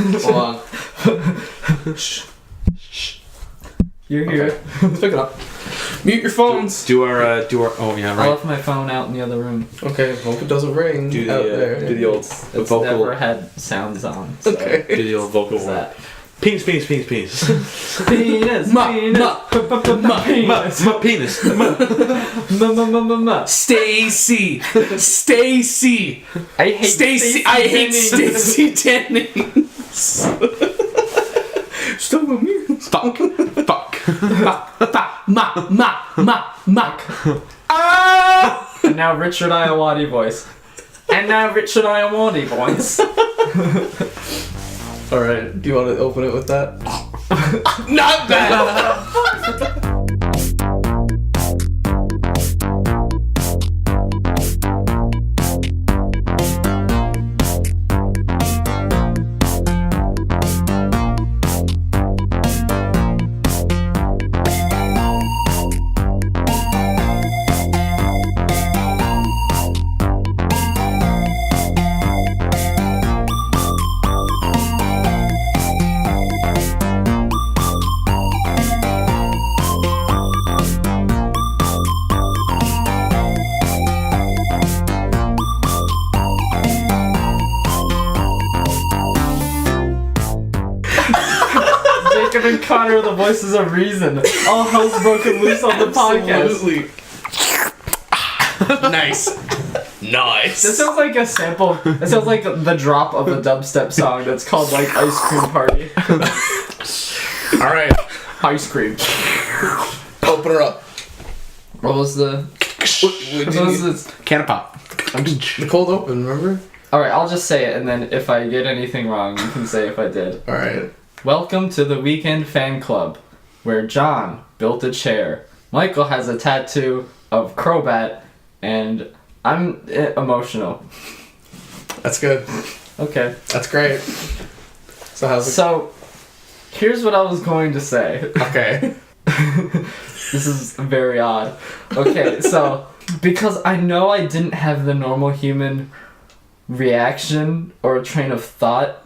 Hold on. Shh. You're here. Okay. Let's pick it up. Mute your phones. Do our. Oh yeah, I right. left my phone out in the other room. Okay, hope it doesn't ring. Do the out there. do the old It's vocal. never had sounds on. So Okay. Do the old vocal. what's that? Penis. Penis. Penis. Penis. Stacy. I hate Stacy. I hate Stacy Jennings. Stop with me. Fuck. Fuck. Ah! And now Richard Iowati voice. Alright, do you want to open it with that? Not bad! Jacob and Connor are the voices of reason. All hell's broken loose on the podcast. Absolutely. Nice. This sounds like a sample. It sounds like the drop of a dubstep song that's called like Ice Cream Party. Alright, Ice cream. open her up. What was the? What was this? Can of pop. The cold open, remember? All right, I'll just say it, and then if I get anything wrong, you can say if I did. Alright. Welcome to the Weekend Fan Club, where John built a chair, Michael has a tattoo of Crobat, and I'm emotional. That's good. Okay. That's great. So how's it? So, here's what I was going to say. Okay. This is very odd. Okay, so, because I know I didn't have the normal human reaction or train of thought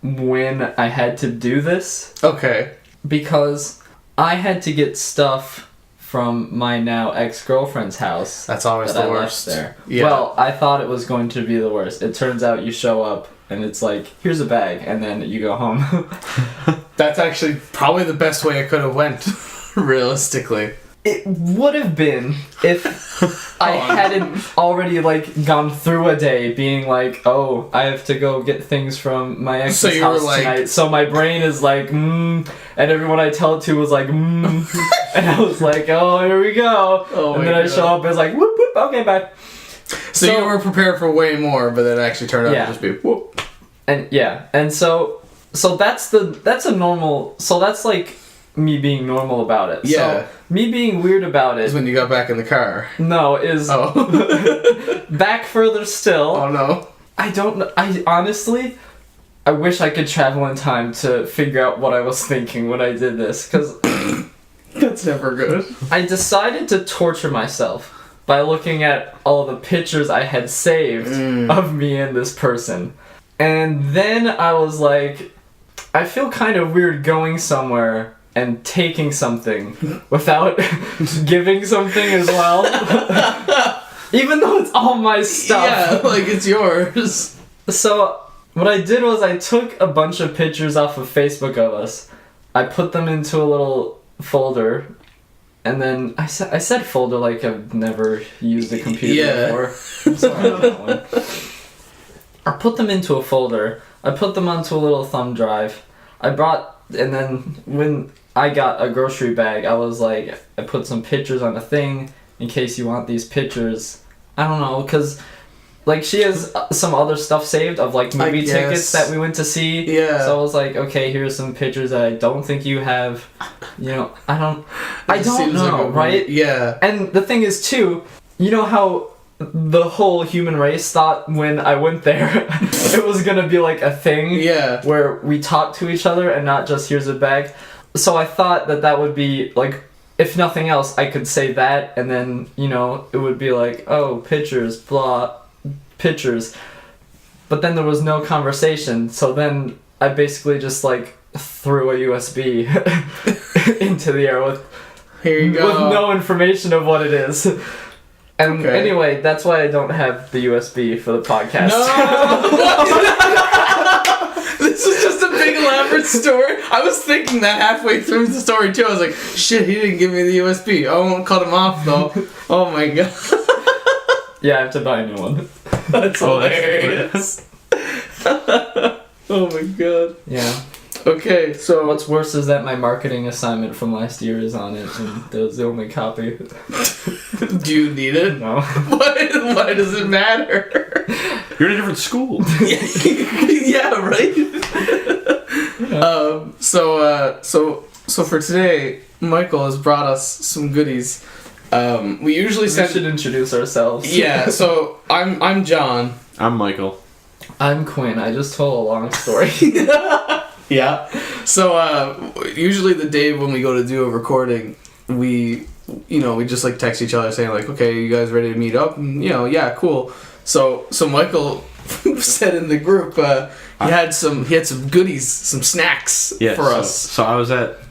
when I had to do this, Okay. because I had to get stuff from my now ex-girlfriend's house. That's always that the I worst. left there. Yeah. Well, I thought it was going to be the worst. It turns out you show up and it's like, here's a bag, and then you go home. That's actually probably the best way it could have went, realistically. It would have been if I hadn't already like gone through a day being like, oh, I have to go get things from my ex's So you were house like- tonight. So my brain is like, and everyone I tell it to was like, and I was like, oh, here we go. Oh and my then I God. show up and it's like, whoop whoop, okay, bye. So you were prepared for way more, but then it actually turned out Yeah. to just be whoop. And yeah, and so that's a normal. So that's like me being normal about it. Yeah. So me being weird about Is it. when you got back in the car. No, is Oh. back further still. Oh no. I don't know. I honestly, I wish I could travel in time to figure out what I was thinking when I did this, because That's never good. I decided to torture myself by looking at all the pictures I had saved of me and this person. And then I was like, I feel kind of weird going somewhere and taking something without giving something as well. Even though it's all my stuff. Yeah, like it's yours. So, what I did was I took a bunch of pictures off of Facebook of us. I put them into a little folder. And then I said folder like I've never used a computer Yeah. before. I'm sorry about that one. I put them into a folder. I put them onto a little thumb drive. And then when I got a grocery bag, I was like, I put some pictures on a thing in case you want these pictures. I don't know, because like she has some other stuff saved of like movie tickets that we went to see. Yeah. So I was like, okay, here's some pictures that I don't think you have. You know, I don't Seems like know, a- right? Yeah. And the thing is too, you know how the whole human race thought when I went there it was gonna be like a thing Yeah. where we talk to each other and not just here's a bag. So I thought that would be like, if nothing else, I could say that and then, you know, it would be like, oh, pictures, blah, pictures. But then there was no conversation, so then I basically just like threw a USB into the air with Here you go. with no information of what it is. And Okay. anyway, that's why I don't have the USB for the podcast. No! This is just a big elaborate story. I was thinking that halfway through the story too. I was like, shit, he didn't give me the USB. I won't cut him off though. Oh my god. Yeah, I have to buy a new one. That's hilarious. Oh my god. Yeah. Okay, so What's worse is that my marketing assignment from last year is on it, and that was the only copy. do you need it? No. Why does it matter? You're in a different school. Yeah, right. So for today, Michael has brought us some goodies. We usually We send. should introduce ourselves. Yeah. So I'm John. I'm Michael. I'm Quinn. I just told a long story. Yeah. So usually the day when we go to do a recording, we just like text each other saying like, okay, you guys ready to meet up? And yeah, cool. So Michael said in the group he had some goodies, some snacks for us. So I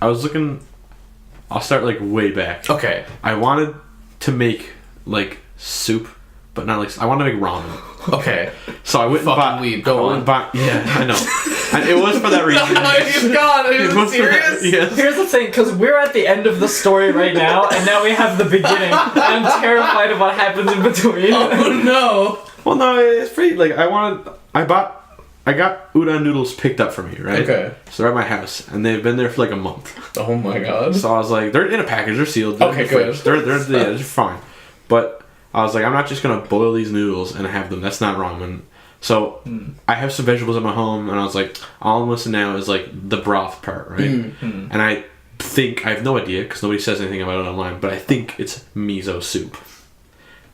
was looking. I'll start like way back. Okay. I wanted to make like soup, but not like I wanted to make ramen. Okay. So I went and Fucking bought. weeb, go on. Yeah, I know. And it was for that reason. You've gone. Are It you was for that- serious? Yes. Here's the thing, because we're at the end of the story right now, and now we have the beginning. I'm terrified of what happens in between. Oh no. Well, no, it's pretty. Like I got udon noodles picked up for me, right? Okay. So they're at my house, and they've been there for like a month. Oh my god. So I was like, they're in a package, they're sealed. They're Okay, in the fridge. good. They're fine. But I was like, I'm not just gonna boil these noodles and have them. That's not ramen. So I have some vegetables at my home, and I was like, all I'm missing now is like the broth part, right? And I think I have no idea because nobody says anything about it online, but I think it's miso soup.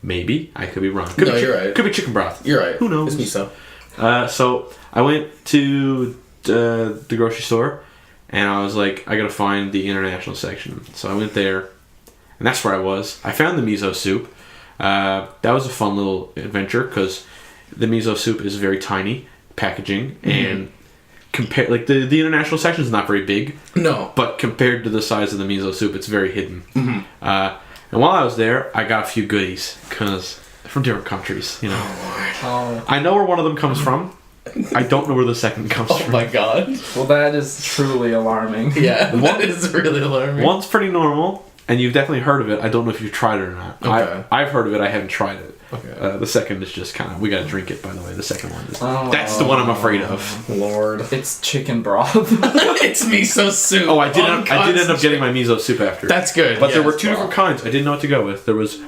Maybe I could be wrong. No, you're right. Could be chicken broth. You're right. Who knows? It's miso. So I went to the grocery store, and I was like, I gotta find the international section. So I went there, and that's where I was. I found the miso soup. That was a fun little adventure because the miso soup is very tiny packaging, and compare like the international section is not very big, No. but compared to the size of the miso soup, it's very hidden. And while I was there, I got a few goodies because from different countries, you know. Oh. I know where one of them comes from. I don't know where the second comes Oh from. my god. Well, that is truly alarming. Yeah, that is really alarming. One's pretty normal, and you've definitely heard of it. I don't know if you've tried it or not. Okay. I've heard of it. I haven't tried it. Okay. The second is just kind of... We gotta drink it, by the way. The second one is... Oh. That's the one I'm afraid of. Lord. It's chicken broth. It's miso soup. Oh, I did end up getting my miso soup after. That's good. But there were Yes, two well. different kinds. I didn't know what to go with. There was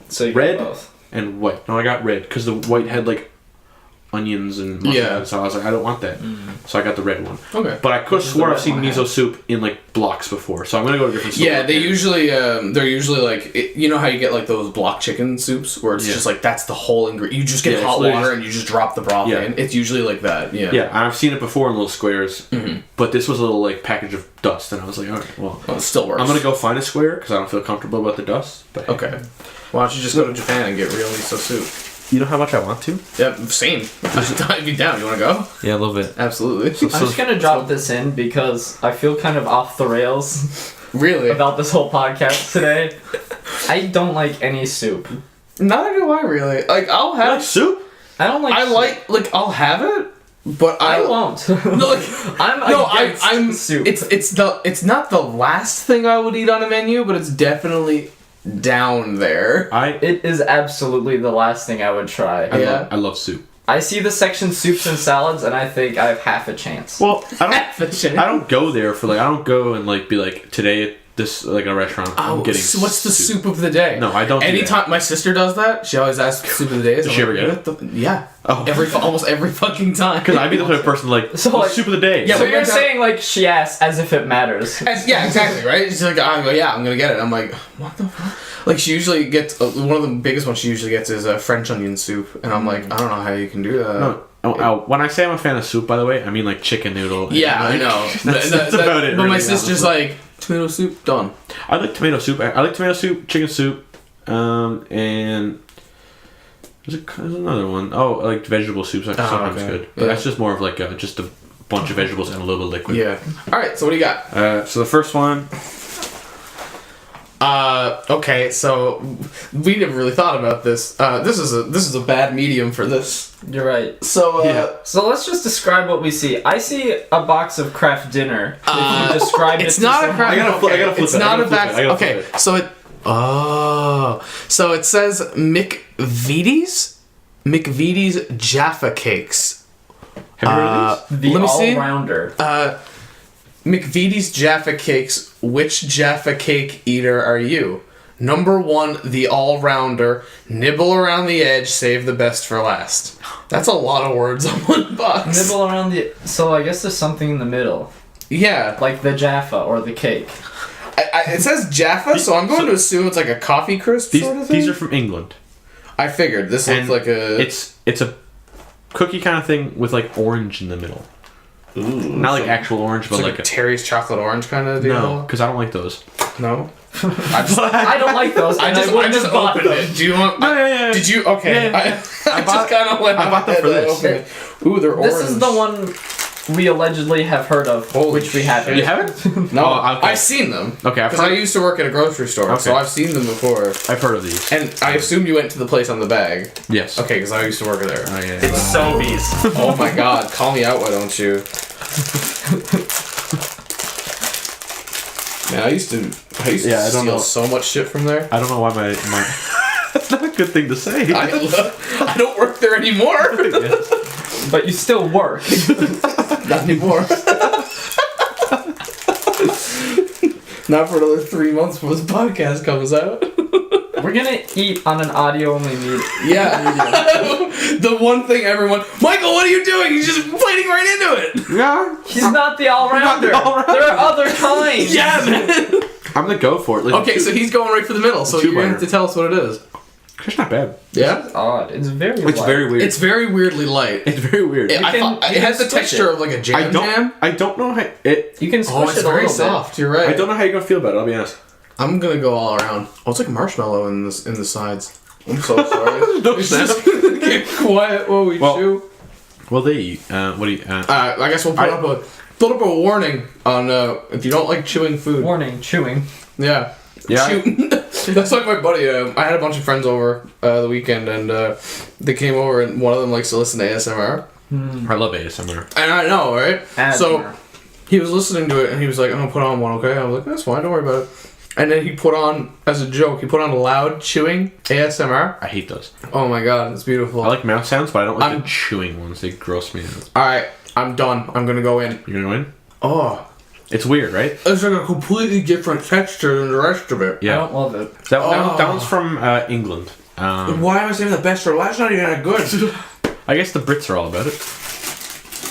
So you Red? got both. and white. No, I got red because the white had like onions and mushrooms. Yeah. So I was like, I don't want that. So I got the red one. Okay. But I could have is swore the I've seen red one I miso had? soup in like blocks before. So I'm gonna go to a different store. Yeah, they're usually like, you know how you get like those block chicken soups where it's Yeah. just like, that's the whole ingredient. You just get Yeah, hot it's literally water just- and you just drop the broth Yeah. in. It's usually like that. Yeah. Yeah, and I've seen it before in little squares, Mhm. but this was a little like package of dust, and I was like, all right, well, Well, it still works. I'm gonna go find a square because I don't feel comfortable about the dust. But Okay. Why don't you just go to Japan and get real miso soup? you know how much I want to? Yeah, same. I'd be down. You want to go? Yeah, a little bit. Absolutely. I'm just gonna drop this in because I feel kind of off the rails Really? about this whole podcast today. I don't like any soup. Neither do I really. Like, I'll You like have... soup? I don't like I soup. like, I'll have it, but I won't. No, like, I'm against I'm soup. It's not the last thing I would eat on a menu, but it's definitely down there. It is absolutely the last thing I would try. Yeah. I love soup. I see the section soups and salads, and I think I have half a chance. Well, I Fettuccine. don't go there for like I don't go and like be like today at this like a restaurant. I'm getting so what's the soup of the day? No, I don't do Anytime my sister does that, she always asks soup of the day. Does she ever get it? Yeah. Oh. Almost every fucking time. Because I'd be the type of person like So, what's like- soup of the day. Yeah, So we you're went down- saying like she asks as if it matters. Yeah, exactly, right? She's like, I go, yeah, I'm gonna get it. I'm like, what the fuck? Like, she usually gets, one of the biggest ones she usually gets is French onion soup. And I'm like, I don't know how you can do that. No. When I say I'm a fan of soup, by the way, I mean like chicken noodle. Yeah, I Like, know. That's about it. But my really, sister's honestly. like, tomato soup, done. I like tomato soup. I like tomato soup, chicken soup, and there's another one. Oh, I like vegetable soups. That's sometimes okay. good, but Yeah. that's just more of like just a bunch of vegetables and a little bit of liquid. Yeah. All right. So what do you got? So the first one. Okay. So we never really thought about this. This is a bad medium for this. You're right. So So let's just describe what we see. I see a box of Kraft dinner. If you describe it's it not to a Kraft. I gotta flip It's it. not I a gotta flip back. it. I gotta Okay. flip it. So it. Oh. So it says McVitie's Jaffa Cakes. Have you heard of these? the Let me see. all-rounder. McVitie's Jaffa Cakes. Which Jaffa cake eater are you? Number 1, the all-rounder. Nibble around the edge, save the best for last. That's a lot of words on one box. Nibble around the... So I guess there's something in the middle. Yeah. Like the Jaffa or the cake. It says Jaffa, so I'm going to assume it's like a coffee crisp sort of thing. These are from England. I figured. This looks And like a... It's a cookie kind of thing with like orange in the middle. Ooh, Not like actual orange, but it's like a Terry's chocolate orange kind of deal. no, because I don't like those. No? I don't like those. I just bought opened them. it. Do you want... Yeah. Did you... Okay. Yeah. I just kind of went... I bought them for this. Ooh, they're orange. This is the one we allegedly have heard of, Holy which we haven't. You haven't? No, Oh, okay. I've seen them. Okay, I've Because I heard, used to work at a grocery store, so Okay. I've seen them before. I've heard of these. And I assumed you went to the place on the bag. Yes. Okay, because I used to work there. Oh yeah. It's Sobeys. Oh my god, call me out, why don't you? Man, I used to Yeah, I don't steal know. so much shit from there. I don't know why my That's not a good thing to say. I don't work there anymore. But you still work. Not anymore. Not for another 3 months before this podcast comes out. We're gonna eat on an audio-only medium. Yeah. The one thing everyone... Michael, what are you doing? He's just fighting right into it. Yeah. He's not the all-rounder. all-rounder. There are other kinds. Yeah, man. I'm gonna go for it. Like, Okay, so he's going right for the middle, so you're going to have to tell us what it is. It's not bad. Yeah? Odd. It's very It's light. very weird. It's very weirdly light. It's very weird. It has the squish texture it. of like a jam jam. I don't know how it. You can squish Oh, it's it a very little soft. You're right. I don't know how you're gonna feel about it. I'll be honest. I'm gonna go all around. Oh, it's like marshmallow in the sides. I'm so sorry. No It's snap. just gonna get quiet while we chew. Well, they eat. What do you? I guess we'll put up a warning on if you don't like chewing food. bit. Warning, chewing. Yeah. Yeah. Shoot. That's like my buddy. I had a bunch of friends over the weekend, and they came over, and one of them likes to listen to ASMR. I love ASMR. And I know, right? So ASMR. he was listening to it, and he was like, "I'm gonna put on one, okay?" I was like, "That's fine, don't worry about it." And then he put on, as a joke, he put on loud chewing ASMR. I hate those. Oh my god, it's beautiful. I like mouth sounds, but I don't like I'm- the chewing ones. They gross me out. Alright, I'm done. I'm gonna go in. You're gonna win. Oh, It's weird, right? it's like a completely different texture than the rest of it. I Yeah. don't love it. That one's from England. Why am I saying the best for last? Not even that good. I guess the Brits are all about it.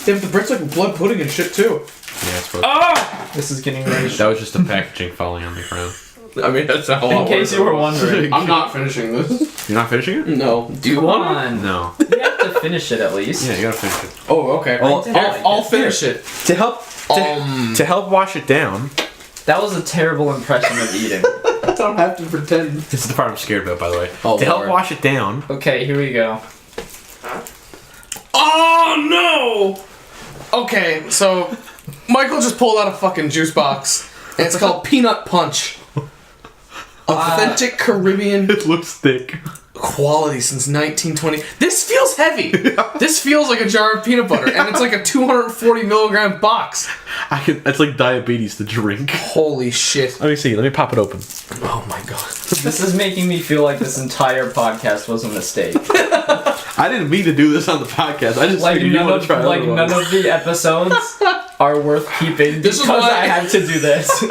They have the Brits like blood pudding and shit too. Yeah, I suppose. This is getting rage. That was just the packaging falling on the ground. I mean, that's a whole In case you were wondering. I'm not finishing this. You're not finishing it? No. Do you Come want on. No. You have to finish it at least. Yeah, you gotta finish it. Oh, okay. I'll finish it. To help to help wash it down. That was a terrible impression of eating. I don't have to pretend. This is the part I'm scared about, by the way. Oh, to help Lord. wash it down. Okay, here we go. Oh no! Okay, so Michael just pulled out a fucking juice box, and it's called Peanut Punch. Authentic Caribbean It looks thick. quality since 1920. This feels heavy. This feels like a jar of peanut butter, and it's like a 240 milligram box. It's like diabetes to drink. Holy shit! Let me see. Let me pop it open. Oh my god! This is making me feel like this entire podcast was a mistake. I didn't mean to do this on the podcast. I just Like figured you none want of to try none of the episodes are worth keeping This is because why- I had to do this.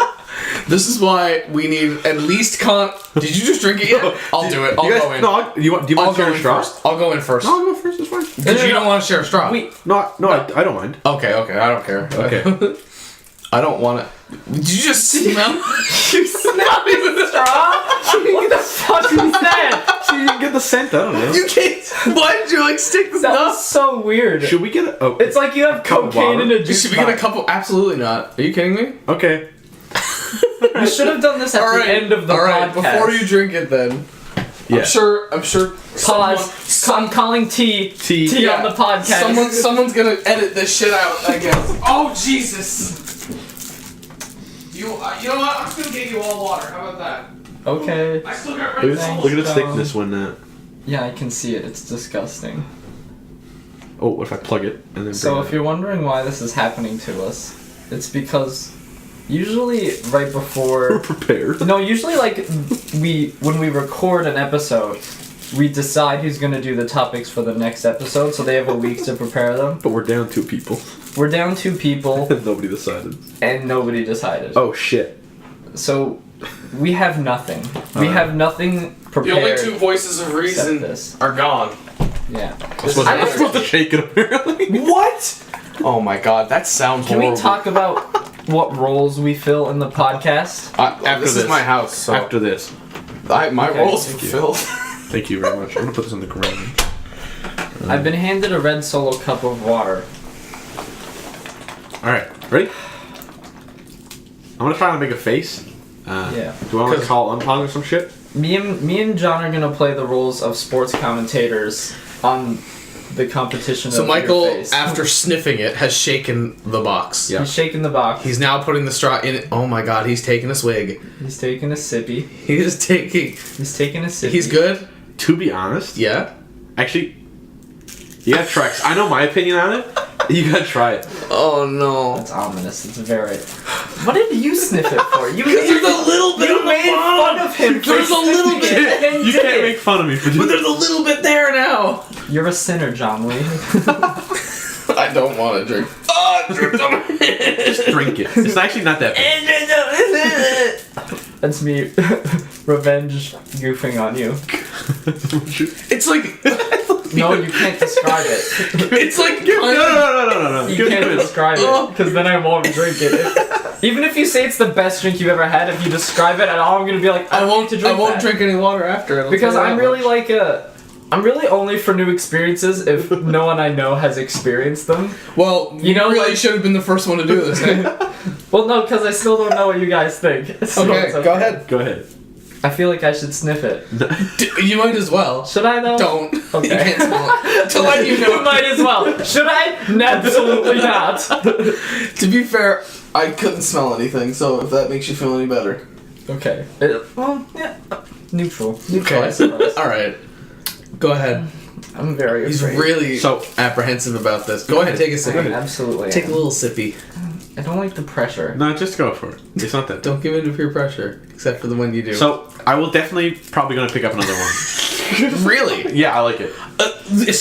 This is why we need at least Did you just drink it yet? I'll do it. I'll go in. No, do you want I'll to share go a in straw? first. I'll go in first. No, I'll go first. It's fine. Because you don't want to share a straw. No, I don't mind. Okay, I don't care. Okay. I don't want it. Did you just smell? You snapped the straw? What the fuck is that? So you can get the scent. I don't know. You can't. Why did you like stick this That up? was so weird. Should we get a? Oh, It's like you have Cup of cocaine water? in a juice Should we get a box. couple? Absolutely not. Are you kidding me? okay. You should have done this at the end of the all right. podcast. Before you drink it, then Yeah. I'm sure. Pause. I'm calling T Yeah. on the podcast. Someone's gonna edit this shit out, I guess. Oh Jesus! You know what? I'm just gonna get you all water. How about that? Okay. I still got Look red at, salt. look at its thickness when Yeah, I can see it. It's disgusting. oh, what if I plug it and then So bring if you're wondering why this is happening to us, it's because usually right We're before prepared. no, usually like when we record an episode, we decide who's gonna do the topics for the next episode, so they have a week to prepare them. But we're down 2 people. We're down 2 people Nobody decided. and nobody decided. Oh shit. So we have nothing. We have nothing The prepared. only 2 voices of reason except this. are gone. Yeah. I'm supposed to shake it apparently. What? Oh my god, that sounds Can horrible. we talk about what roles we fill in the podcast? After this is my house, so After this. my Okay, role's thank you. fulfilled. Thank you very much. I'm gonna put this on the ground. I've been handed a red Solo cup of water. Alright, ready? I'm gonna try to make a face. Yeah. Do I want to call unpause or some shit? Me and John are gonna play the roles of sports commentators on the competition. So of Michael, your face. after sniffing it, has shaken the box. Yeah. He's shaking the box. He's now putting the straw in it. Oh my god, he's taking a swig. He's taking a sippy. He is taking. He's taking a sippy. He's good? To be honest, Yeah? actually, you gotta try. I know my opinion on it. You gotta try it. Oh no. That's ominous. It's very. What did you sniff it for? You Because there's a little bit you on the made bottom. fun of him. for There's a little sniffing bit. it and You did can't it. make fun of me for But doing there's a little bit there now. You're a sinner, John Lee. I don't want to drink. Oh, it dripped on my head. Just drink it. It's actually not that bad. That's me, revenge goofing on you. It's like. No, you can't describe it. It's like. No. You Give can't it. describe it, because then I won't drink it. Even if you say it's the best drink you've ever had, if you describe it at all, I'm gonna be like, I won't to drink I won't that. drink any water after it. Because I'm really like I'm really only for new experiences if no one I know has experienced them. Well, You know, really like- should have been the first one to do this. Eh? Well, no, because I still don't know what you guys think. So Okay, it's go ahead. Go ahead. I feel like I should sniff it. You might as well. Should I though? Don't. Okay. You can't smell it. To let you know. You might as well. Should I? Absolutely not. To be fair, I couldn't smell anything, so if that makes you feel any better. Okay. Well, yeah. Neutral. Okay. I suppose. Alright. Go ahead. I'm very He's afraid. really So- apprehensive about this. Go ahead, take a sip. Absolutely. Take a little sippy. I don't like the pressure. No, just go for it. It's not that. Don't give in to peer pressure, except for the one you do. So I will definitely probably gonna pick up another one. really? Yeah, I like it.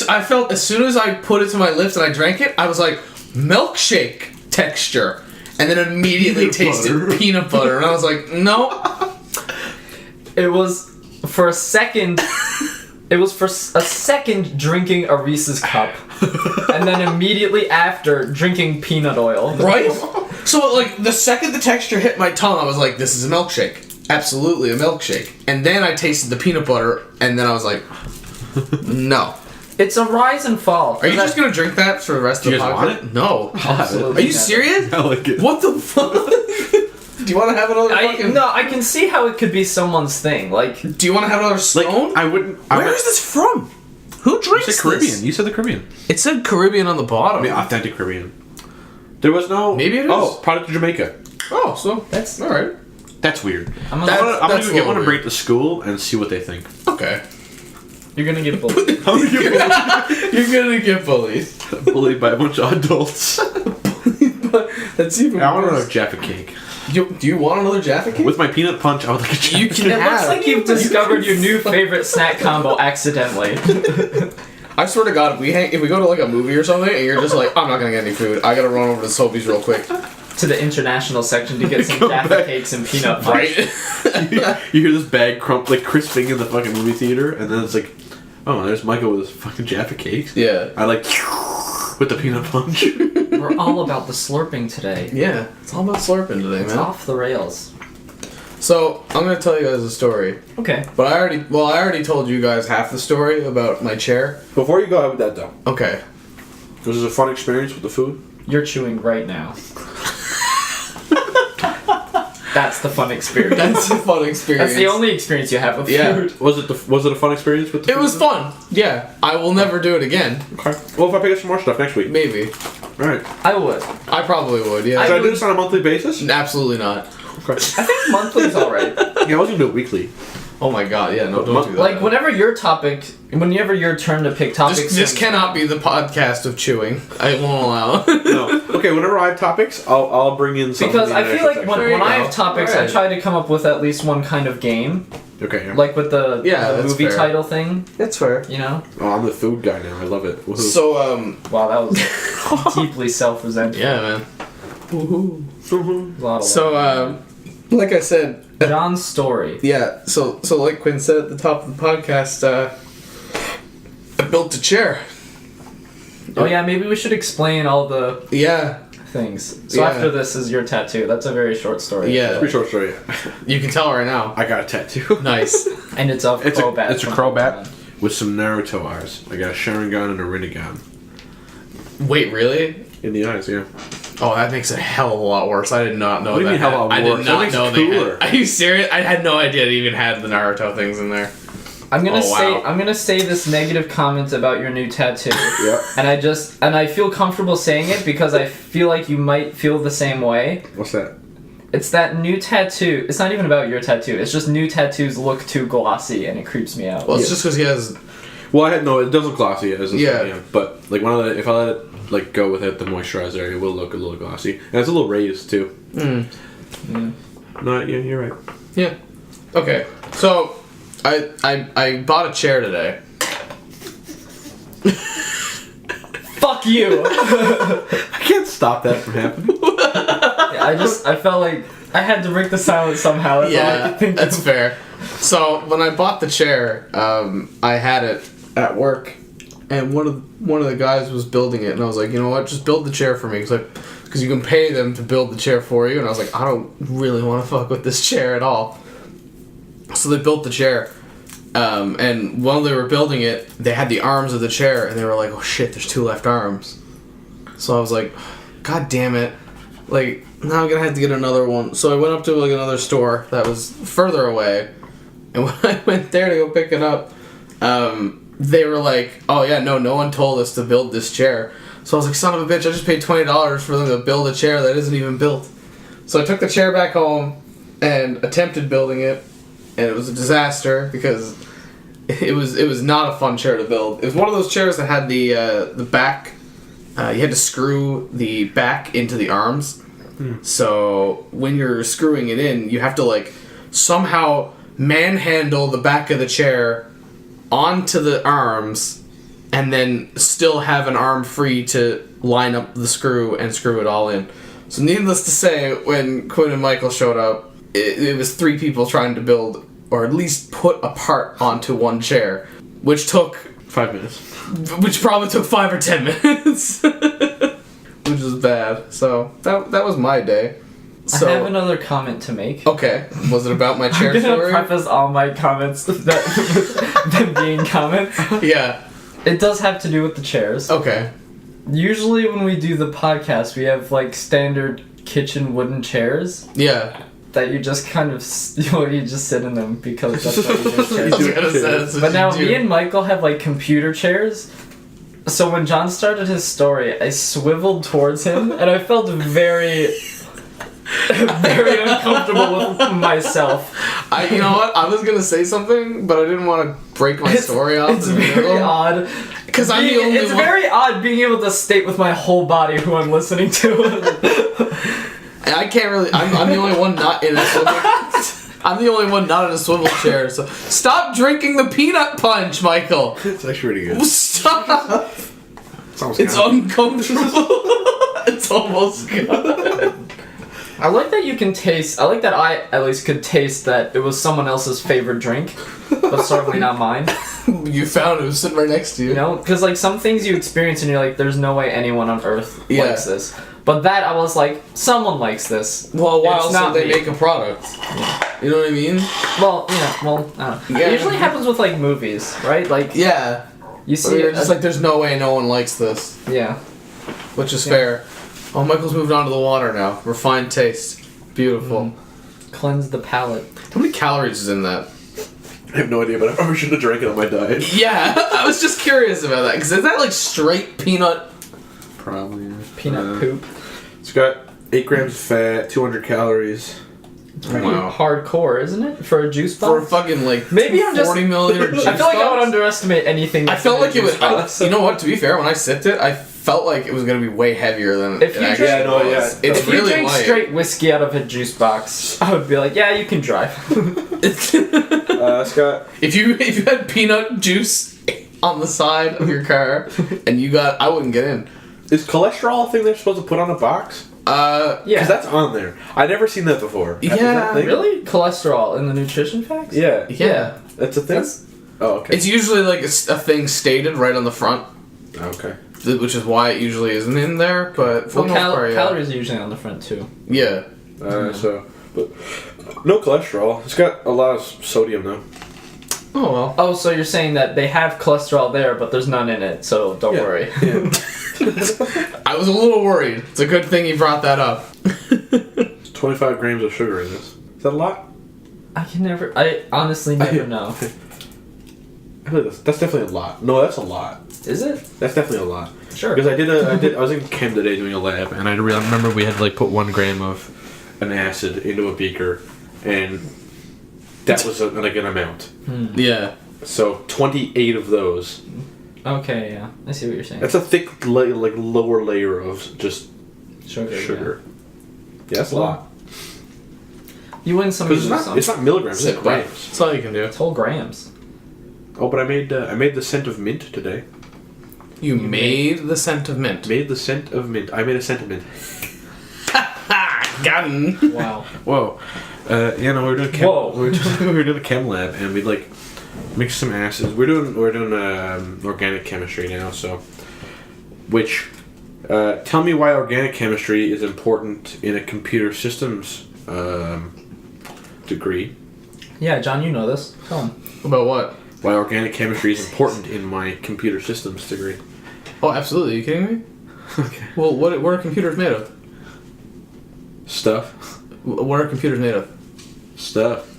I felt as soon as I put it to my lips and I drank it, I was like, milkshake texture. And then immediately Peanut tasted butter. peanut butter. And I was like, no. It was for a second. It was for a second drinking a Reese's cup, and then immediately after drinking peanut oil. Right? So, like, the second the texture hit my tongue, I was like, this is a milkshake. Absolutely a milkshake. And then I tasted the peanut butter, and then I was like, no. It's a rise and fall. Are you just going to drink that for the rest Do of you the guys podcast? want it? No. Absolutely Are you not. serious? I like it. What the fuck? Do you want to have another fucking... No, I can see how it could be someone's thing. Like, Do you want to have another Like stone? I wouldn't. Where is this from? Who You drinks said Caribbean. this? You said the Caribbean. It said Caribbean on the bottom. I mean, authentic Caribbean. There was no. Maybe it is. Oh, product of Jamaica. Oh, so That's- all right. That's weird. I'm That- gonna, I'm that's gonna get one a to little bring it to school and see what they think. Okay. you're gonna get bullied. You're gonna get bullied. Bullied by a bunch of adults. That's even I want worse. another Jaffa cake. Do you want another Jaffa cake? With my peanut punch, I would like a Jaffa You cake. can It looks like you've discovered your new favorite snack combo accidentally. I swear to God, if we go to like a movie or something, and you're just like, I'm not gonna get any food. I gotta run over to Sophie's real quick. To the international section to get some Come Jaffa back. cakes and peanut punch. Right? You hear this bag like crisping in the fucking movie theater, and then it's like, oh, there's Michael with his fucking Jaffa cakes. Yeah. I like with the peanut punch. We're all about the slurping today. Yeah. It's all about slurping today, It's man. off the rails. So I'm gonna tell you guys a story, Okay. but I already told you guys half the story about my chair. Before you go out with that though, Okay. was this a fun experience with the food? You're chewing right now. That's the fun experience. That's a fun experience. That's the only experience you have with food. Was it a fun experience with the It was fun. Yeah, I will never do it again. Okay. Well, if I pick up some more stuff next week. Maybe. Alright. I would. I probably would. Yeah. Should I do this on a monthly basis? Absolutely not. Okay. I think monthly's alright. Yeah, I was gonna do it weekly. Oh my god. Yeah. No, don't do that. Like, whenever your turn to pick topics... This cannot be the podcast of chewing. I won't allow. No. Okay, whenever I have topics, I'll bring in something. Because I feel like when I go. have topics, Alright. I try to come up with at least one kind of game. Okay, yeah. Like with the that's movie fair. title thing, It's fair. you know? Oh, I'm the food guy now. I love it. Woohoo. So Wow, that was deeply self-resentful. yeah, man. Woohoo. A lot of So like I said, John's story. yeah. So like Quinn said at the top of the podcast, I built a chair. Oh yeah, maybe we should explain all the Yeah. things. So Yeah. after this is your tattoo. That's a very short story. Yeah. Pretty short story. You can tell right now. I got a tattoo. Nice. And it's of It's Crobat. a Crobat with some Naruto eyes. I got a Sharingan and a Rinnegan. Wait, really? In the eyes, yeah. Oh, that makes it a hell of a lot worse. I did not know What do you that. mean hell of a I lot did worse? not That makes know it they cooler. had. Are you serious? I had no idea it even had the Naruto things in there. I'm gonna Oh, say wow. I'm gonna say this negative comment about your new tattoo. Yeah. And I feel comfortable saying it because I feel like you might feel the same way. What's that? It's that new tattoo. It's not even about your tattoo. It's just new tattoos look too glossy and it creeps me out. Well, it's Yeah. just because he has. Well, it does look glossy. Yeah. But like if I let it like go with it, the moisturizer, it will look a little glossy, and it's a little raised too. Mm. No, yeah, you're right. Yeah. Okay. So, I bought a chair today. Fuck you! I can't stop that from happening. I felt like I had to break the silence somehow. That's all I Yeah, could think that's of. fair. So when I bought the chair, I had it at work, and one of the guys was building it, and I was like, you know what, just build the chair for me, because you can pay them to build the chair for you, and I was like, I don't really want to fuck with this chair at all. So they built the chair, and while they were building it, they had the arms of the chair, and they were like, oh shit, there's 2 left arms. So I was like, god damn it, like, now I'm gonna have to get another one. So I went up to like another store that was further away, and when I went there to go pick it up, they were like, oh yeah, no one told us to build this chair. So I was like, son of a bitch, I just paid $20 for them to build a chair that isn't even built. So I took the chair back home and attempted building it, and it was a disaster because it was not a fun chair to build. It was one of those chairs that had the back, you had to screw the back into the arms. So when you're screwing it in, you have to like somehow manhandle the back of the chair onto the arms, and then still have an arm free to line up the screw and screw it all in. So needless to say, when Quinn and Michael showed up, it was 3 people trying to build, or at least put a part onto one chair, which took 5 minutes. which probably took 5 or 10 minutes. Which was bad. So that was my day. So, I have another comment to make. okay, was it about my chair I'm gonna story? preface all my comments with them being comments. Yeah. It does have to do with the chairs. Okay. Usually when we do the podcast, we have like standard kitchen wooden chairs Yeah. that you just kind of you just sit in them because that's what you do with I chairs. was gonna say, that's what But you now do. me and Michael have like computer chairs. So when John started his story, I swiveled towards him and I felt very very uncomfortable with myself. You know what? I was gonna say something, but I didn't want to break my story off. It's very odd. Because I'm the only It's one. very odd being able to state with my whole body who I'm listening to. And I can't really. I'm the only one not in a swivel. I'm the only one not in a swivel chair. So stop drinking the peanut punch, Michael. It's actually pretty good. Stop. Sounds It's kinda- uncomfortable. It's almost gone. I like that you can taste. I like that I at least could taste that it was someone else's favorite drink, but certainly not mine. You found it was sitting right next to you. You know, because like some things you experience and you're like, "There's no way anyone on earth Yeah. likes this." But that I was like, "Someone likes this." Well, why It's else not would they me. make a product? You know what I mean? Well, yeah. Well, I don't know. Yeah. It usually happens with like movies, right? Like Yeah. you So see you're it. just like, there's no way no one likes this, Yeah. which is fair. Oh, Michael's moved on to the water now. Refined taste. Beautiful. Cleanse the palate. How many calories is in that? I have no idea, but I probably shouldn't have drank it on my diet. Yeah, I was just curious about that because is that like straight peanut? Probably. Yeah. Peanut poop. It's got 8 grams of fat, 200 calories. It's pretty Wow. hardcore, isn't it? For a juice box? For a fucking like Maybe I'm just 40 milliliter juice I feel like I would box? underestimate anything. I that's felt in a like it juice would. box. You know what? To be fair, when I sipped it, I felt like it was gonna be way heavier than If it you actually drink- Yeah, no, was. yeah. It's If you really drink light. straight whiskey out of a juice box, I would be like, yeah, you can drive. It's got... If you had peanut juice on the side of your car and you got, I wouldn't get in. Is cholesterol a thing they're supposed to put on a box? Yeah. Because that's on there. I've never seen that before. Is that Yeah, a thing? Really? Cholesterol in the nutrition facts? Yeah. Yeah. That's a thing? That's- Oh, okay. It's usually like a thing stated right on the front, Okay. which is why it usually isn't in there. But for Well, the most part, yeah. calories are usually on the front too. Yeah. But no cholesterol. It's got a lot of sodium though. Oh well. Oh, so you're saying that they have cholesterol there, but there's none in it, so don't worry. Yeah. I was a little worried. It's a good thing you brought that up. 25 grams of sugar in this. Is that a lot? I honestly never know. I feel like that's definitely a lot. No, that's a lot. Is it? That's definitely a lot. Sure. Because I was in chem today doing a lab, and I remember we had to like put 1 gram of an acid into a beaker, and that was like an amount. Yeah. So 28 of those. Okay, yeah. I see what you're saying. That's a thick, like lower layer of just sugar. sugar. Yeah, that's a Well, lot. You win some, Because you lose some. it's not milligrams, it's grams. That's all you can do. It's whole grams. Oh, but I made the scent of mint today. You made the scent of mint. Made the scent of mint. I made a scent of mint. Got him. Wow. Whoa. We were doing chem. Whoa. we were doing a chem lab, and we'd like mix some acids. We're doing organic chemistry now. So, which tell me why organic chemistry is important in a computer systems degree. Yeah, John, you know this. Tell him. About what? Why organic chemistry is important in my computer systems degree. Oh, absolutely. Are you kidding me? Okay. Well, what are computers made of? Stuff. What are computers made of? Stuff.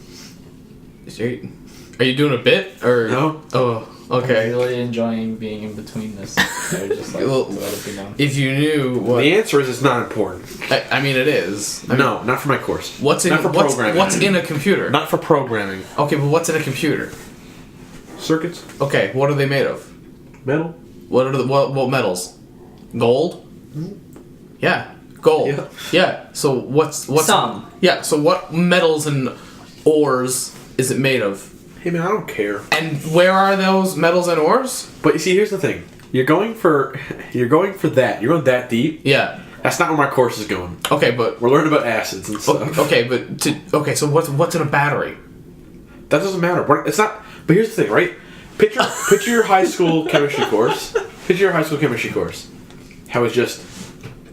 Are you doing a bit or No. Oh, I'm okay. really enjoying being in between this. I just like Well, to let it be known. If you knew what, The answer is it's not important. I mean, it is. I mean, No, not for my course. What's in Not for programming. what's in a computer? Not for programming. Okay, but what's in a computer? Circuits. Okay, what are they made of? Metal. What are what metals? Gold. Yeah, gold. Yeah. Yeah. So what's Some. Yeah. So what metals and ores is it made of? Hey man, I don't care. And where are those metals and ores? But you see, here's the thing. You're going for that. You're going that deep. Yeah. That's not where my course is going. Okay, but We're learning about acids and stuff. okay, but so what's in a battery? That doesn't matter. It's not. But here's the thing, right? Picture your high school chemistry course. Picture your high school chemistry course. How it's just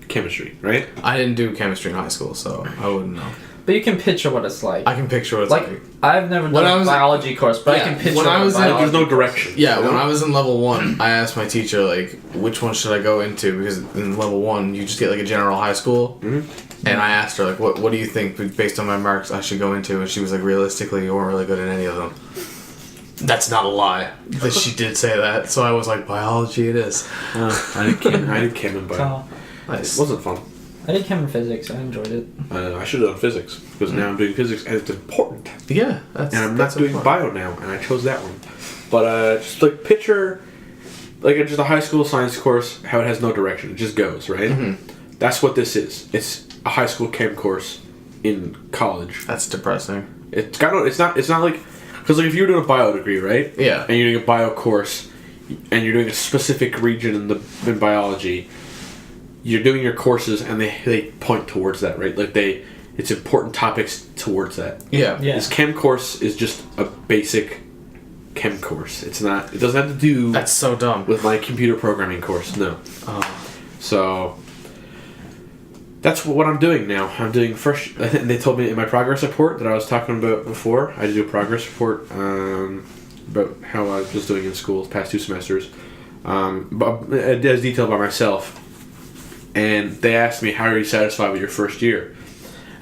chemistry, right? I didn't do chemistry in high school, so I wouldn't know. But you can picture what it's like. I can picture what it's like, like. I've never When I done a was- biology course, but Yeah, I can picture when I what was in- biology There's no course- direction. Yeah, you know? when I was in level 1, I asked my teacher, like, which one should I go into? Because in level 1, you just get, like, a general high school. Mm-hmm. And I asked her, like, what do you think, based on my marks, I should go into? And she was like, realistically, you weren't really good at any of them. That's not a lie. That she did say that. So I was like, biology it is. I did chem and bio. So, Nice. It wasn't fun. I did chem and physics. I enjoyed it. I should have done physics because now I'm doing physics and it's important. Yeah, that's And I'm that's not doing important. bio now, and I chose that one. But just like picture, like just a high school science course, how it has no direction, it just goes, right? Mm-hmm. That's what this is. It's a high school chem course in college. That's depressing. It's got no. It's not like because like if you're doing a bio degree, right? Yeah. And you're doing a bio course, and you're doing a specific region in biology. You're doing your courses, and they point towards that, right? Like it's important topics towards that. Yeah. Yeah. This chem course is just a basic chem course. It's not. It doesn't have to do That's so dumb. with my computer programming course. No. Oh. So that's what I'm doing now. I'm doing first. And they told me in my progress report that I was talking about before. I had to do a progress report about how I was doing in school the past 2 semesters, but as detailed by myself. And they asked me, "How are you satisfied with your first year?"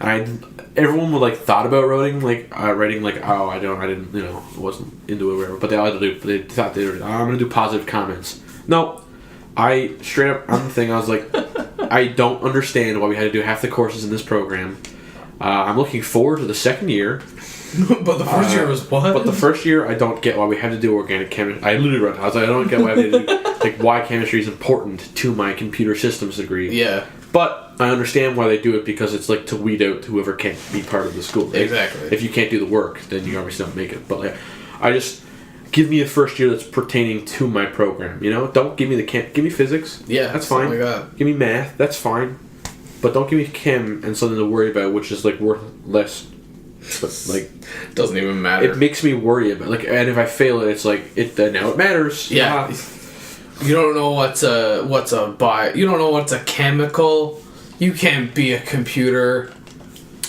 everyone would like thought about writing oh I didn't wasn't into it or whatever, but they all had to do. They thought I'm gonna do positive comments. No, I straight up on the thing. I was like, I don't understand why we had to do half the courses in this program. I'm looking forward to the second year. But the first year was what? But the first year, I don't get why we had to do organic chemistry. I literally wrote. I was like, I don't get why we had to do why chemistry is important to my computer systems degree. Yeah. But I understand why they do it, because it's like to weed out whoever can't be part of the school. Exactly. If you can't do the work, then you obviously don't make it. But like, I just give me a first year that's pertaining to my program. Don't give me give me physics. Yeah, that's fine. Like that. Give me math. That's fine. But don't give me chem and something to worry about, which is like worth less. But like, doesn't even matter. It makes me worry about and if I fail it, it's like now it matters. Yeah. You don't know what's a you don't know what's a chemical. You can't be a computer.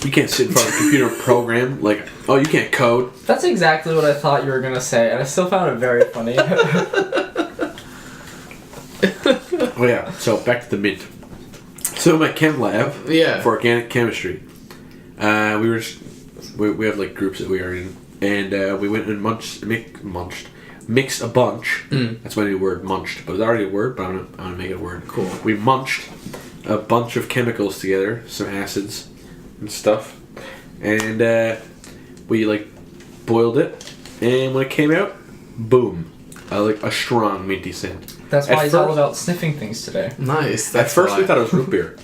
You can't sit in front of a computer and program. Like, oh, you can't code. That's exactly what I thought you were gonna say, and I still found it very funny. Oh yeah. So back to the mint. So in my chem lab, for organic chemistry, we have like groups that we are in, and we went and mixed a bunch. That's my new word, munched. But it's already a word, but I'm gonna make it a word. Cool. We munched a bunch of chemicals together, some acids and stuff, and we like boiled it, and when it came out, boom, like a strong minty scent. That's why he's all about sniffing things today. Nice. At first, we thought it was root beer.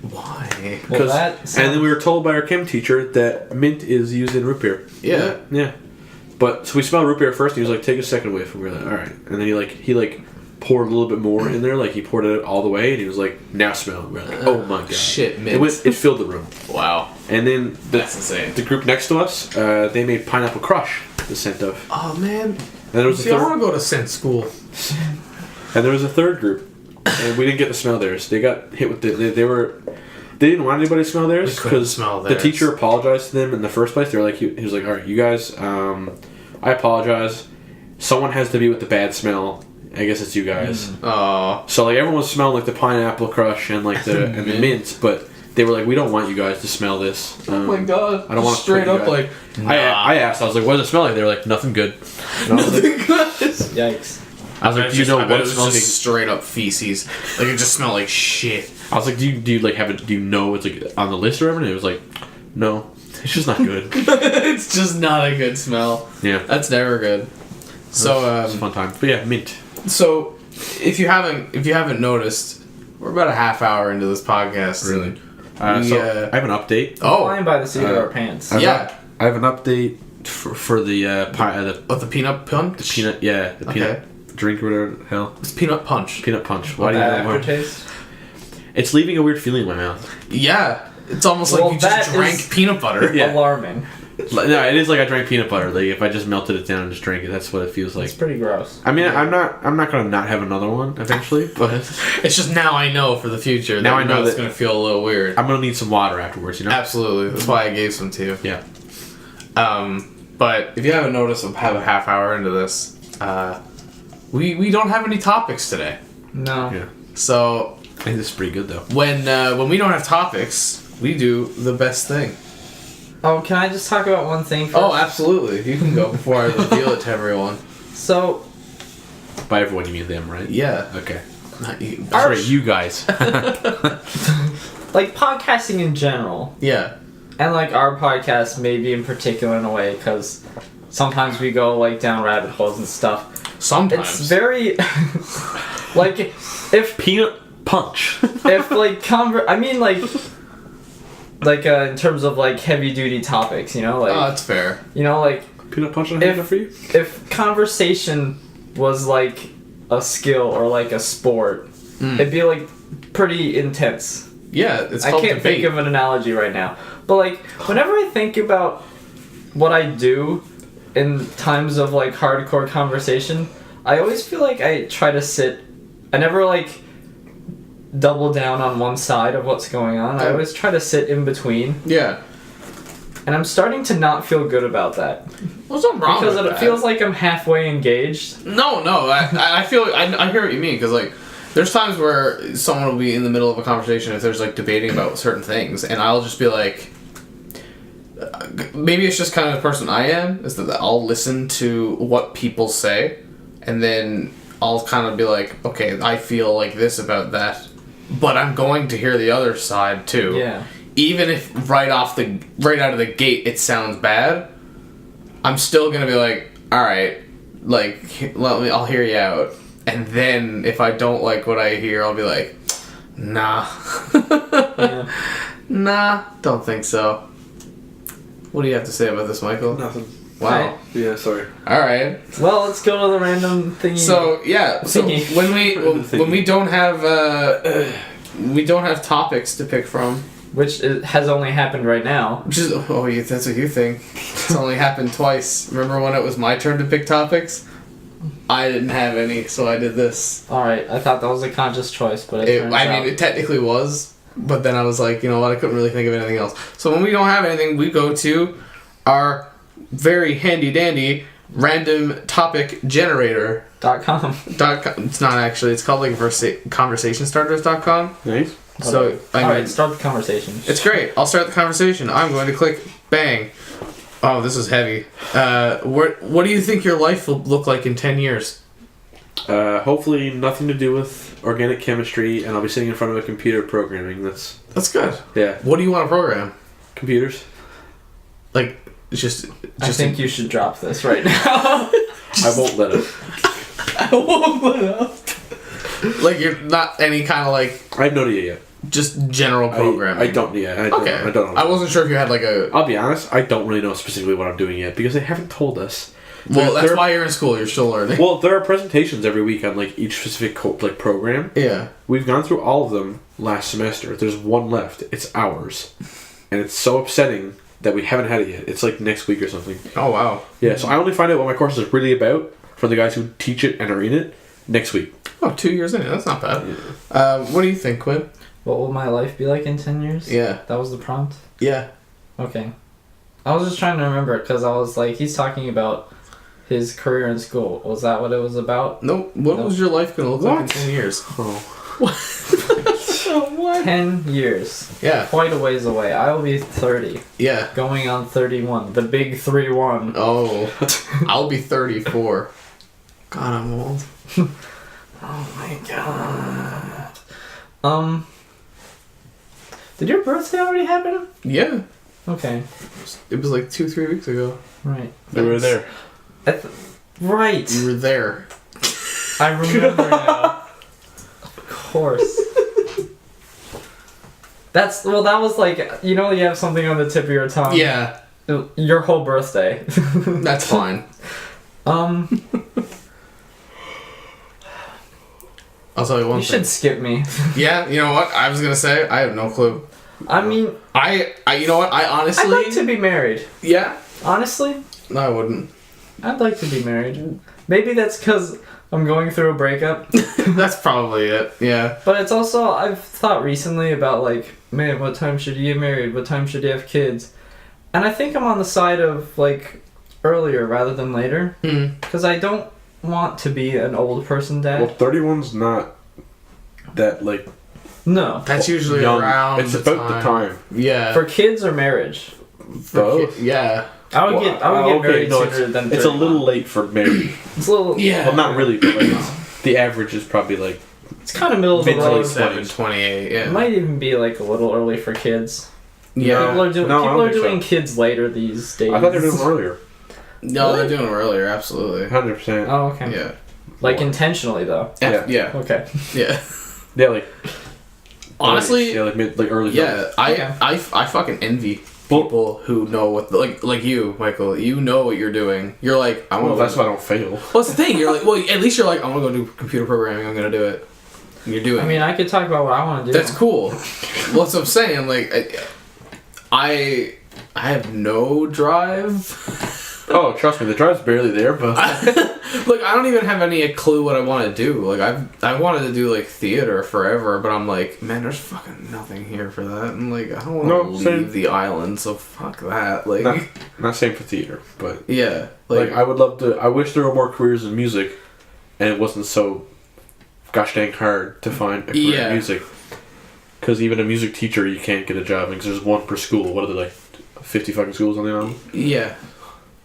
Why? And then we were told by our chem teacher that mint is used in root beer. Yeah. Yeah. But so we smelled root beer first, and he was like, "Take a second whiff." And we were like, "All right." And then he poured a little bit more in there, like he poured it all the way, and he was like, "Now smell." And we were like, "Oh my god!" Shit, mint. It filled the room. Wow. And then That's insane. The group next to us, they made pineapple crush the scent of. Oh man. And there was I want to go to scent school. And there was a third group, and we didn't get to smell theirs. They got hit with they didn't want anybody to smell theirs because the teacher apologized to them in the first place. They were like, he was like, "All right, you guys, I apologize. Someone has to be with the bad smell. I guess it's you guys." So like everyone was smelling like the pineapple crush and like the mint, but they were like, "We don't want you guys to smell this." Oh my god! I don't want to straight up like. Nah. I asked. I was like, "What does it smell like?" They were like, "Nothing good." And I was like, yikes. I was like, "Do you know what it smells like?" Just straight up feces. Like it just smelled like shit. I was like, "Do you like have it? Do you know it's like on the list or whatever?" And it was like, "No, it's just not good." It's just not a good smell. Yeah, that's never good. So it's a fun time. But yeah, mint. So if you haven't noticed, we're about a half hour into this podcast. Really? So I have an update. Flying by the seat of our pants. I have an update for the peanut punch. The peanut, the peanut drink or whatever the hell. It's peanut punch. Peanut punch. Why do you know aftertaste? It's leaving a weird feeling in my mouth. Yeah, it's almost like you just drank peanut butter. Yeah. Alarming. No, it is like I drank peanut butter. Like if I just melted it down and just drank it, that's what it feels like. It's pretty gross. I mean, I'm not gonna not have another one eventually, but it's just now I know for the future. Now I know it's gonna feel a little weird. I'm gonna need some water afterwards. You know. Absolutely. That's why I gave some to you. Yeah. But if you haven't noticed, I'm have a half hour into this. We don't have any topics today. No. Yeah. So. I think this is pretty good though. When we don't have topics, we do the best thing. Oh, can I just talk about one thing first? Oh, absolutely. You can go before I reveal it to everyone. So... By everyone, you mean them, right? Yeah. Okay. Not you. That's right, you guys. Like, podcasting in general. Yeah. And, like, our podcast maybe in particular in a way, because sometimes we go, like, down rabbit holes and stuff. Sometimes. It's very... like, if... Peanut punch. If, like, I mean, like... Like, in terms of, like, heavy-duty topics, you know? Like, oh, that's fair. You know, like... Peanut punch on a for you? If conversation was, like, a skill or, like, a sport, it'd be, like, pretty intense. Yeah, it's I can't think of an analogy right now. But, like, whenever I think about what I do in times of, like, hardcore conversation, I always feel like I try to sit... I never, like... double down on one side of what's going on. I always try to sit in between. Yeah. And I'm starting to not feel good about that. What's wrong because with it feels like I'm halfway engaged. No, I feel I hear what you mean because like there's times where someone will be in the middle of a conversation if there's like debating about certain things and I'll just be like maybe it's just kind of the person I am, is that I'll listen to what people say, and then I'll kind of be like, okay, I feel like this about that, but I'm going to hear the other side too. Yeah. Even if right out of the gate it sounds bad, I'm still gonna be like, all right, like I'll hear you out, and then if I don't like what I hear, I'll be like, nah, Yeah. nah, don't think so. What do you have to say about this, Michael? Nothing. Wow. Yeah, sorry. All right. Well, let's go to the random thingy. So yeah, so Thingy. when we don't have topics to pick from, which has only happened right now. which is that's what you think. It's only happened twice. Remember when it was my turn to pick topics? I didn't have any, so I did this. All right, I thought that was a conscious choice, but it turns out... it technically was, but then I was like, you know what? I couldn't really think of anything else. So when we don't have anything, we go to our very handy dandy random topic generator. .com. It's not actually. It's called like conversationstarters.com. Nice. So Alright, start the conversation. It's great. I'll start the conversation. I'm going to click bang. Oh, this is heavy. What do you think your life will look like in 10 years? Hopefully nothing to do with organic chemistry, and I'll be sitting in front of a computer programming. That's good. Yeah. What do you want to program? Computers. Like, just I think you should drop this right now. I won't let it. I won't let up. like you're not any kind of like I have no idea yet. just general programming. I don't. Yeah. I don't, Okay. I don't know. I wasn't sure if you had like a. I'll be honest. I don't really know specifically what I'm doing yet because they haven't told us. Well, that's why you're in school. You're still learning. Well, there are presentations every week on like each specific program. Yeah. We've gone through all of them last semester. There's one left. It's ours, and it's so upsetting that we haven't had it yet. It's like next week or something. Oh wow. Yeah. So I only find out what my course is really about from the guys who teach it and are in it next week. Oh, 2 years in. That's not bad. What do you think, Quinn? What will my life be like in 10 years? Yeah. That was the prompt? Yeah. Okay. I was just trying to remember because I was like, he's talking about his career in school. Was that what it was about? Nope. What was your life going to look like in 10 years? Oh. What? 10 years. Yeah. Quite a ways away. I will be 30. Yeah. Going on 31. The big 3-1. Oh. I'll be 34. God, I'm old. Oh my god. Did your birthday already happen? Yeah. Okay. It was like 2-3 weeks ago. Right. We were there. Right. You were there. I remember now. Of course. That was like, you know, you have something on the tip of your tongue. Yeah. Your whole birthday. That's fine. I'll tell you one You thing. should skip me. Yeah, you know what? I was gonna say I have no clue. I mean, I you know what? I honestly. I'd like to be married. Yeah. Honestly, No, I wouldn't. I'd like to be married. Maybe that's because I'm going through a breakup. That's probably it. Yeah. But it's also, I've thought recently about like, man, what time should you get married? What time should you have kids? And I think I'm on the side of like earlier rather than later. Because I don't want to be an old person dad. Well, 31's not that like. No. That's usually young. around. It's about the time. Yeah. For kids or marriage? Both. Yeah. I would get married no, sooner than 30. It's a little late for marriage. It's a little... Yeah. Well, not really, but like, the average is probably like... It's kind of middle of the road. 27, 28, yeah. It might even be like a little early for kids. Yeah. People are doing, No, I people don't are think doing so. kids later these days. I thought they were doing them earlier. No, they're doing it earlier, absolutely. 100%. Oh, okay. Yeah. Like intentionally, though. Yeah. Yeah. Okay. Yeah. Yeah, like... Honestly, yeah, like early. yeah, Okay. I fucking envy people who know what like you, Michael. You know what you're doing. You're like, I want. Well, that's why I don't fail. What's the thing? You're like, well, at least you're like, I'm gonna go do computer programming. I'm gonna do it. And you're doing. I mean, I could talk about what I want to do. That's cool. Well, that's what I'm saying. Like, I have no drive. Oh, trust me, the drive's barely there, but... Look, I don't even have any clue what I want to do. Like, I wanted to do, like, theater forever, but I'm like, man, there's fucking nothing here for that. And, like, I don't want to leave the island, so fuck that. Like, not same for theater, but... Yeah. Like, I would love to... I wish there were more careers in music, and it wasn't so gosh dang hard to find a career in music. Because even a music teacher, you can't get a job, because there's one per school. What are they, like, 50 fucking schools on the island. Yeah.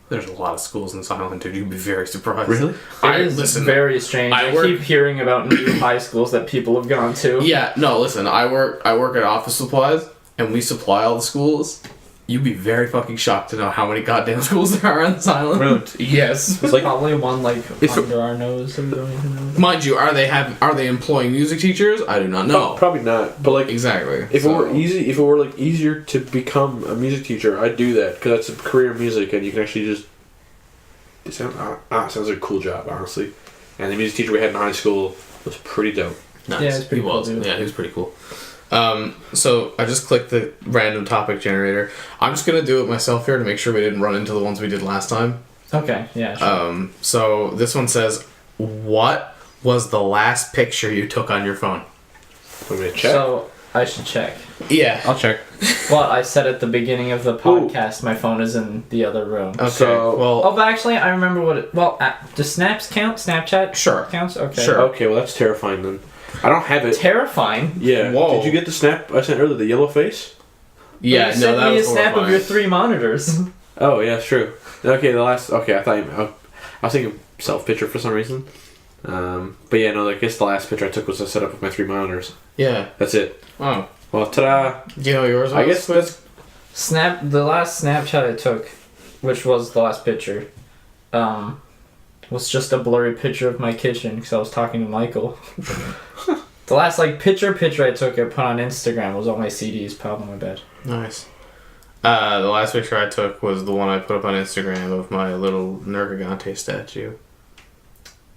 There's a lot of schools in this island, dude. You'd be very surprised. Really? It is very strange. I keep hearing about new high schools that people have gone to. Yeah, no, listen, I work at office supplies, and we supply all the schools. You'd be very fucking shocked to know how many goddamn schools there are on this island. Really? Yes. It's like probably one under our nose that we don't even know. Mind you, are they employing music teachers? I do not know. Probably not. But like exactly. If it were like easier to become a music teacher, I'd do that because that's a career in music, and you can actually just. It sounds like a cool job, honestly. And the music teacher we had in high school was pretty dope. Nice. Yeah, it's pretty cool. Yeah, he was pretty cool. So I just clicked the random topic generator. I'm just gonna do it myself here to make sure we didn't run into the ones we did last time. Okay, yeah, sure. So this one says, what was the last picture you took on your phone? Want me to check? So I should check. Yeah. I'll check. But I said at the beginning of the podcast, my phone is in the other room. Okay. So, but actually, I remember what it... Well, does Snaps count? Snapchat? Sure. Counts? Okay. Sure. Okay, well, that's terrifying then. I don't have it. Terrifying? Yeah. Whoa. Did you get the snap I sent earlier, the yellow face? Yeah, you sent me a snap horrifying. of your 3 monitors. Oh, yeah, it's true. Okay, I was thinking self-picture for some reason. But yeah, no, I guess the last picture I took was I set up with my 3 monitors. Yeah. That's it. Oh. Well, ta-da. Do you know yours was? I guess that's... The last Snapchat I took, which was the last picture, was just a blurry picture of my kitchen because I was talking to Michael. The last picture I took and put on Instagram was all my CDs piled on my bed. Nice. The last picture I took was the one I put up on Instagram of my little Nergigante statue.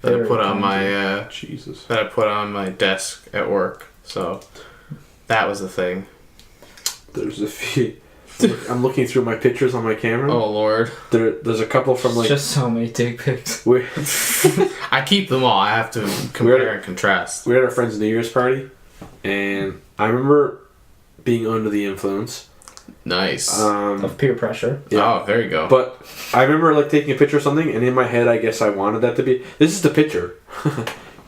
That I put on my Jesus. That I put on my desk at work. So that was the thing. There's a few. I'm looking through my pictures on my camera. Oh Lord. There's a couple from just so many dick pics. I keep them all. I have to compare and contrast. We had our friend's New Year's party, and I remember being under the influence. Nice. Of peer pressure. Yeah. Oh, there you go. But I remember taking a picture of something, and in my head, I guess I wanted that to be. This is the picture.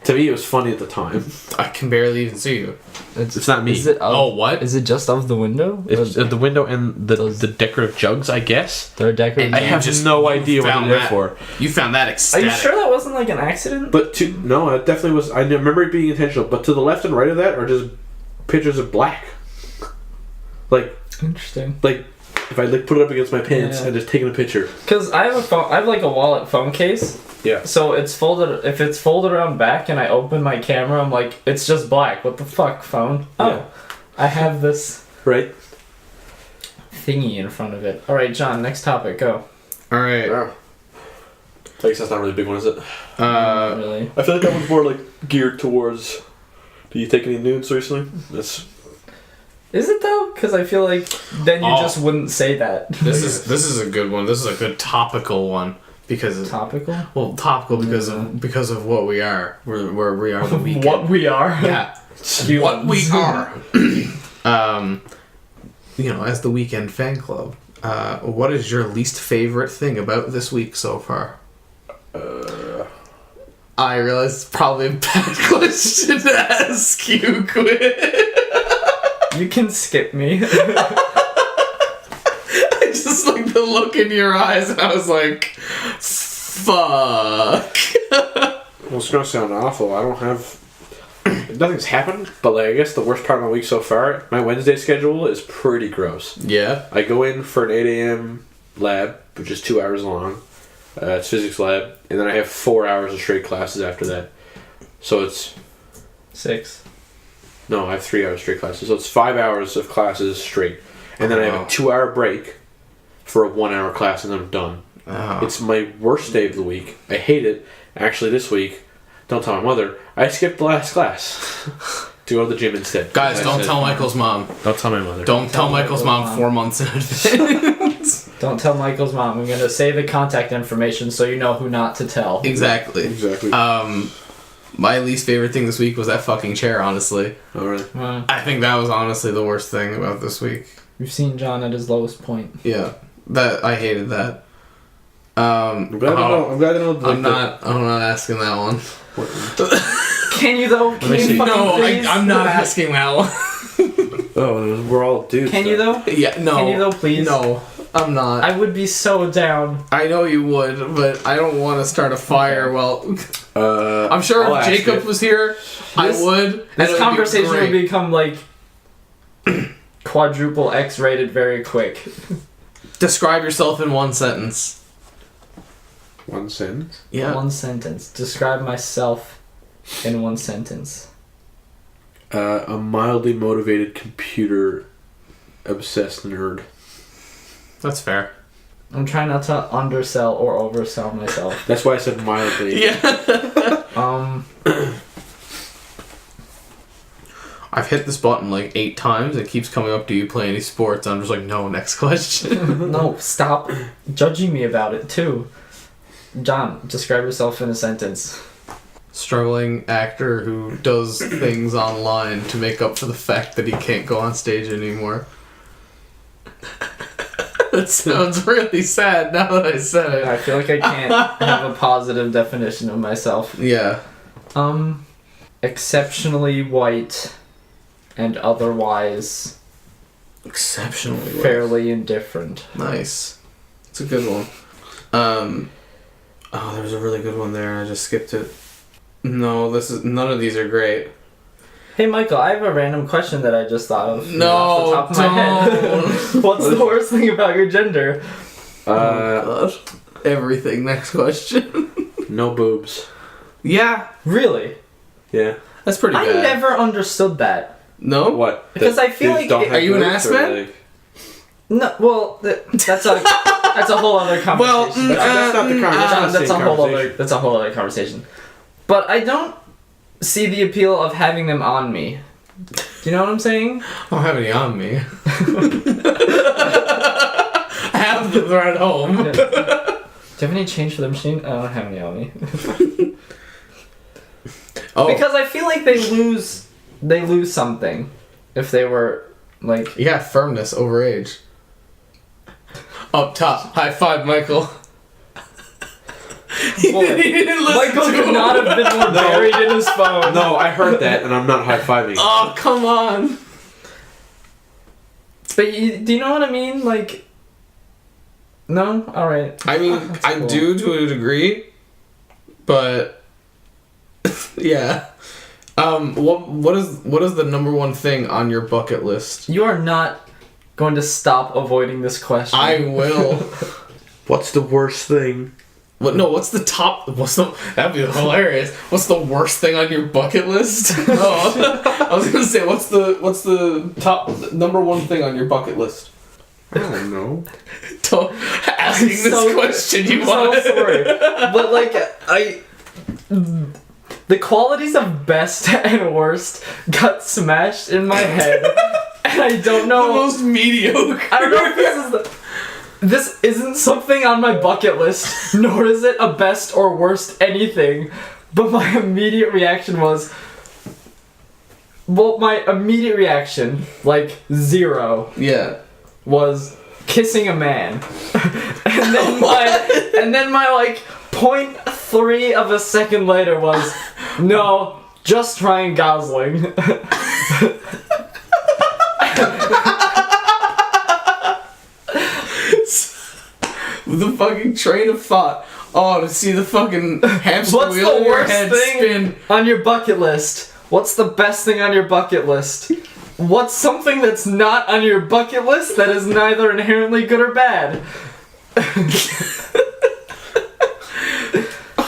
To me, it was funny at the time. I can barely even see you. It's not me. Is it what? Is it just of the window? It's the window and the decorative jugs, I guess. They're decorative. I have no idea what they're there for. You found that ecstatic. Are you sure that wasn't an accident? No, it definitely was. I remember it being intentional. But to the left and right of that are just pictures of black. Interesting. If I put it up against my pants and just taking a picture. Because I have a phone. I have a wallet phone case. Yeah. So it's folded. If it's folded around back and I open my camera, I'm like, it's just black. What the fuck, phone? Oh, yeah. I have this right thingy in front of it. All right, John. Next topic. Go. All right. Yeah. I guess that's not really a big one, is it? Really. I feel like that was more geared towards. Do you take any nudes recently? Is it though? Because I feel like then you just wouldn't say that. This is a good one. This is a good topical one because topical. Well, topical because of what we are. Where we are the weekend. What we are. Yeah. What we are. As the Weekend fan club, what is your least favorite thing about this week so far? I realize it's probably a bad question to ask you, Quinn. You can skip me. I just the look in your eyes, and I was like, fuck. Well, it's gonna sound awful. I don't have. Nothing's happened, but I guess the worst part of my week so far, my Wednesday schedule is pretty gross. Yeah. I go in for an 8 a.m. lab, which is 2 hours long. It's physics lab, and then I have 4 hours of straight classes after that. So it's 6. No, I have 3 hours straight classes. So it's 5 hours of classes straight. And then I have a 2 hour break for a 1 hour class, and then I'm done. Oh. It's my worst day of the week. I hate it. Actually, this week, don't tell my mother, I skipped the last class to go to the gym instead. Guys, don't tell Michael's mom. Don't tell my mother. Don't tell Michael's mom 4 months in advance. Don't tell Michael's mom. I'm going to save the contact information so you know who not to tell. Exactly. My least favorite thing this week was that fucking chair, honestly. Oh, really? I think that was honestly the worst thing about this week. We've seen John at his lowest point. Yeah. I hated that. I'm glad to know. I'm not asking that one. Can you though? I'm not asking that one. Oh, we're all dudes. Can you though? Yeah, no. Can you though, please? No. I'm not. I would be so down. I know you would, but I don't want to start a fire. Well, I'm sure I'll if ask Jacob you. was here, I would. and it This would be conversation would great. become like quadruple X-rated very quick. Describe yourself in one sentence. One sentence. Yeah. One sentence. Describe myself in one sentence. A mildly motivated computer obsessed nerd. That's fair. I'm trying not to undersell or oversell myself. That's why I said mildly. Yeah. I've hit this button like 8 times. It keeps coming up. Do you play any sports? I'm just like, no. Next question. No, stop judging me about it too. John, describe yourself in a sentence. Struggling actor who does things online to make up for the fact that he can't go on stage anymore. That sounds really sad now that I said it. I feel like I can't have a positive definition of myself. Yeah. Exceptionally white and otherwise Exceptionally well. fairly indifferent. Nice. It's a good one. Oh, there was a really good one there. I just skipped it. No, none of these are great. Hey Michael, I have a random question that I just thought of. No, off the top of my head. don't. What's the worst thing about your gender? Oh, God. Everything. Next question. No boobs. Yeah, Really? Yeah. that's pretty I bad. never understood that. No? What? Because That I feel dudes like don't it- have Are you an boobs, ass or man? they- No, well, that's a whole other conversation. That's not the conversation. That's a whole other conversation. But I don't see the appeal of having them on me. Do you know what I'm saying? I don't have any on me. I have them right home. Do you have any change for the machine? I don't have any on me. Oh, Because I feel like they lose something if they were like. you got firmness over age. Up top. High five, Michael. Boy, He didn't listen Michael to could him. not have been more buried in his phone. No, I heard that, and I'm not high-fiving. Oh, come on. But do you know what I mean? Like. No? Alright. I mean, That's I cool. do to a degree, but yeah. What is the number one thing on your bucket list? You are not going to stop avoiding this question. I will. What's the worst thing? What? No. What's the top? That'd be hilarious. What's the worst thing on your bucket list? Oh, I was gonna say what's the top number one thing on your bucket list? I don't know. Asking this so- question, you I'm want? so sorry. But like the qualities of best and worst got smashed in my head, and I don't The know. most mediocre. I don't know if this isn't something on my bucket list, nor is it a best or worst anything. But my immediate reaction was, like 0, Yeah. was kissing a man, and then my like 0.3 of a second later was no, just Ryan Gosling. The fucking train of thought. Oh, to see the fucking hamster What's wheel the in your worst head thing spin. on your bucket list? What's the best thing on your bucket list? What's something that's not on your bucket list that is neither inherently good or bad?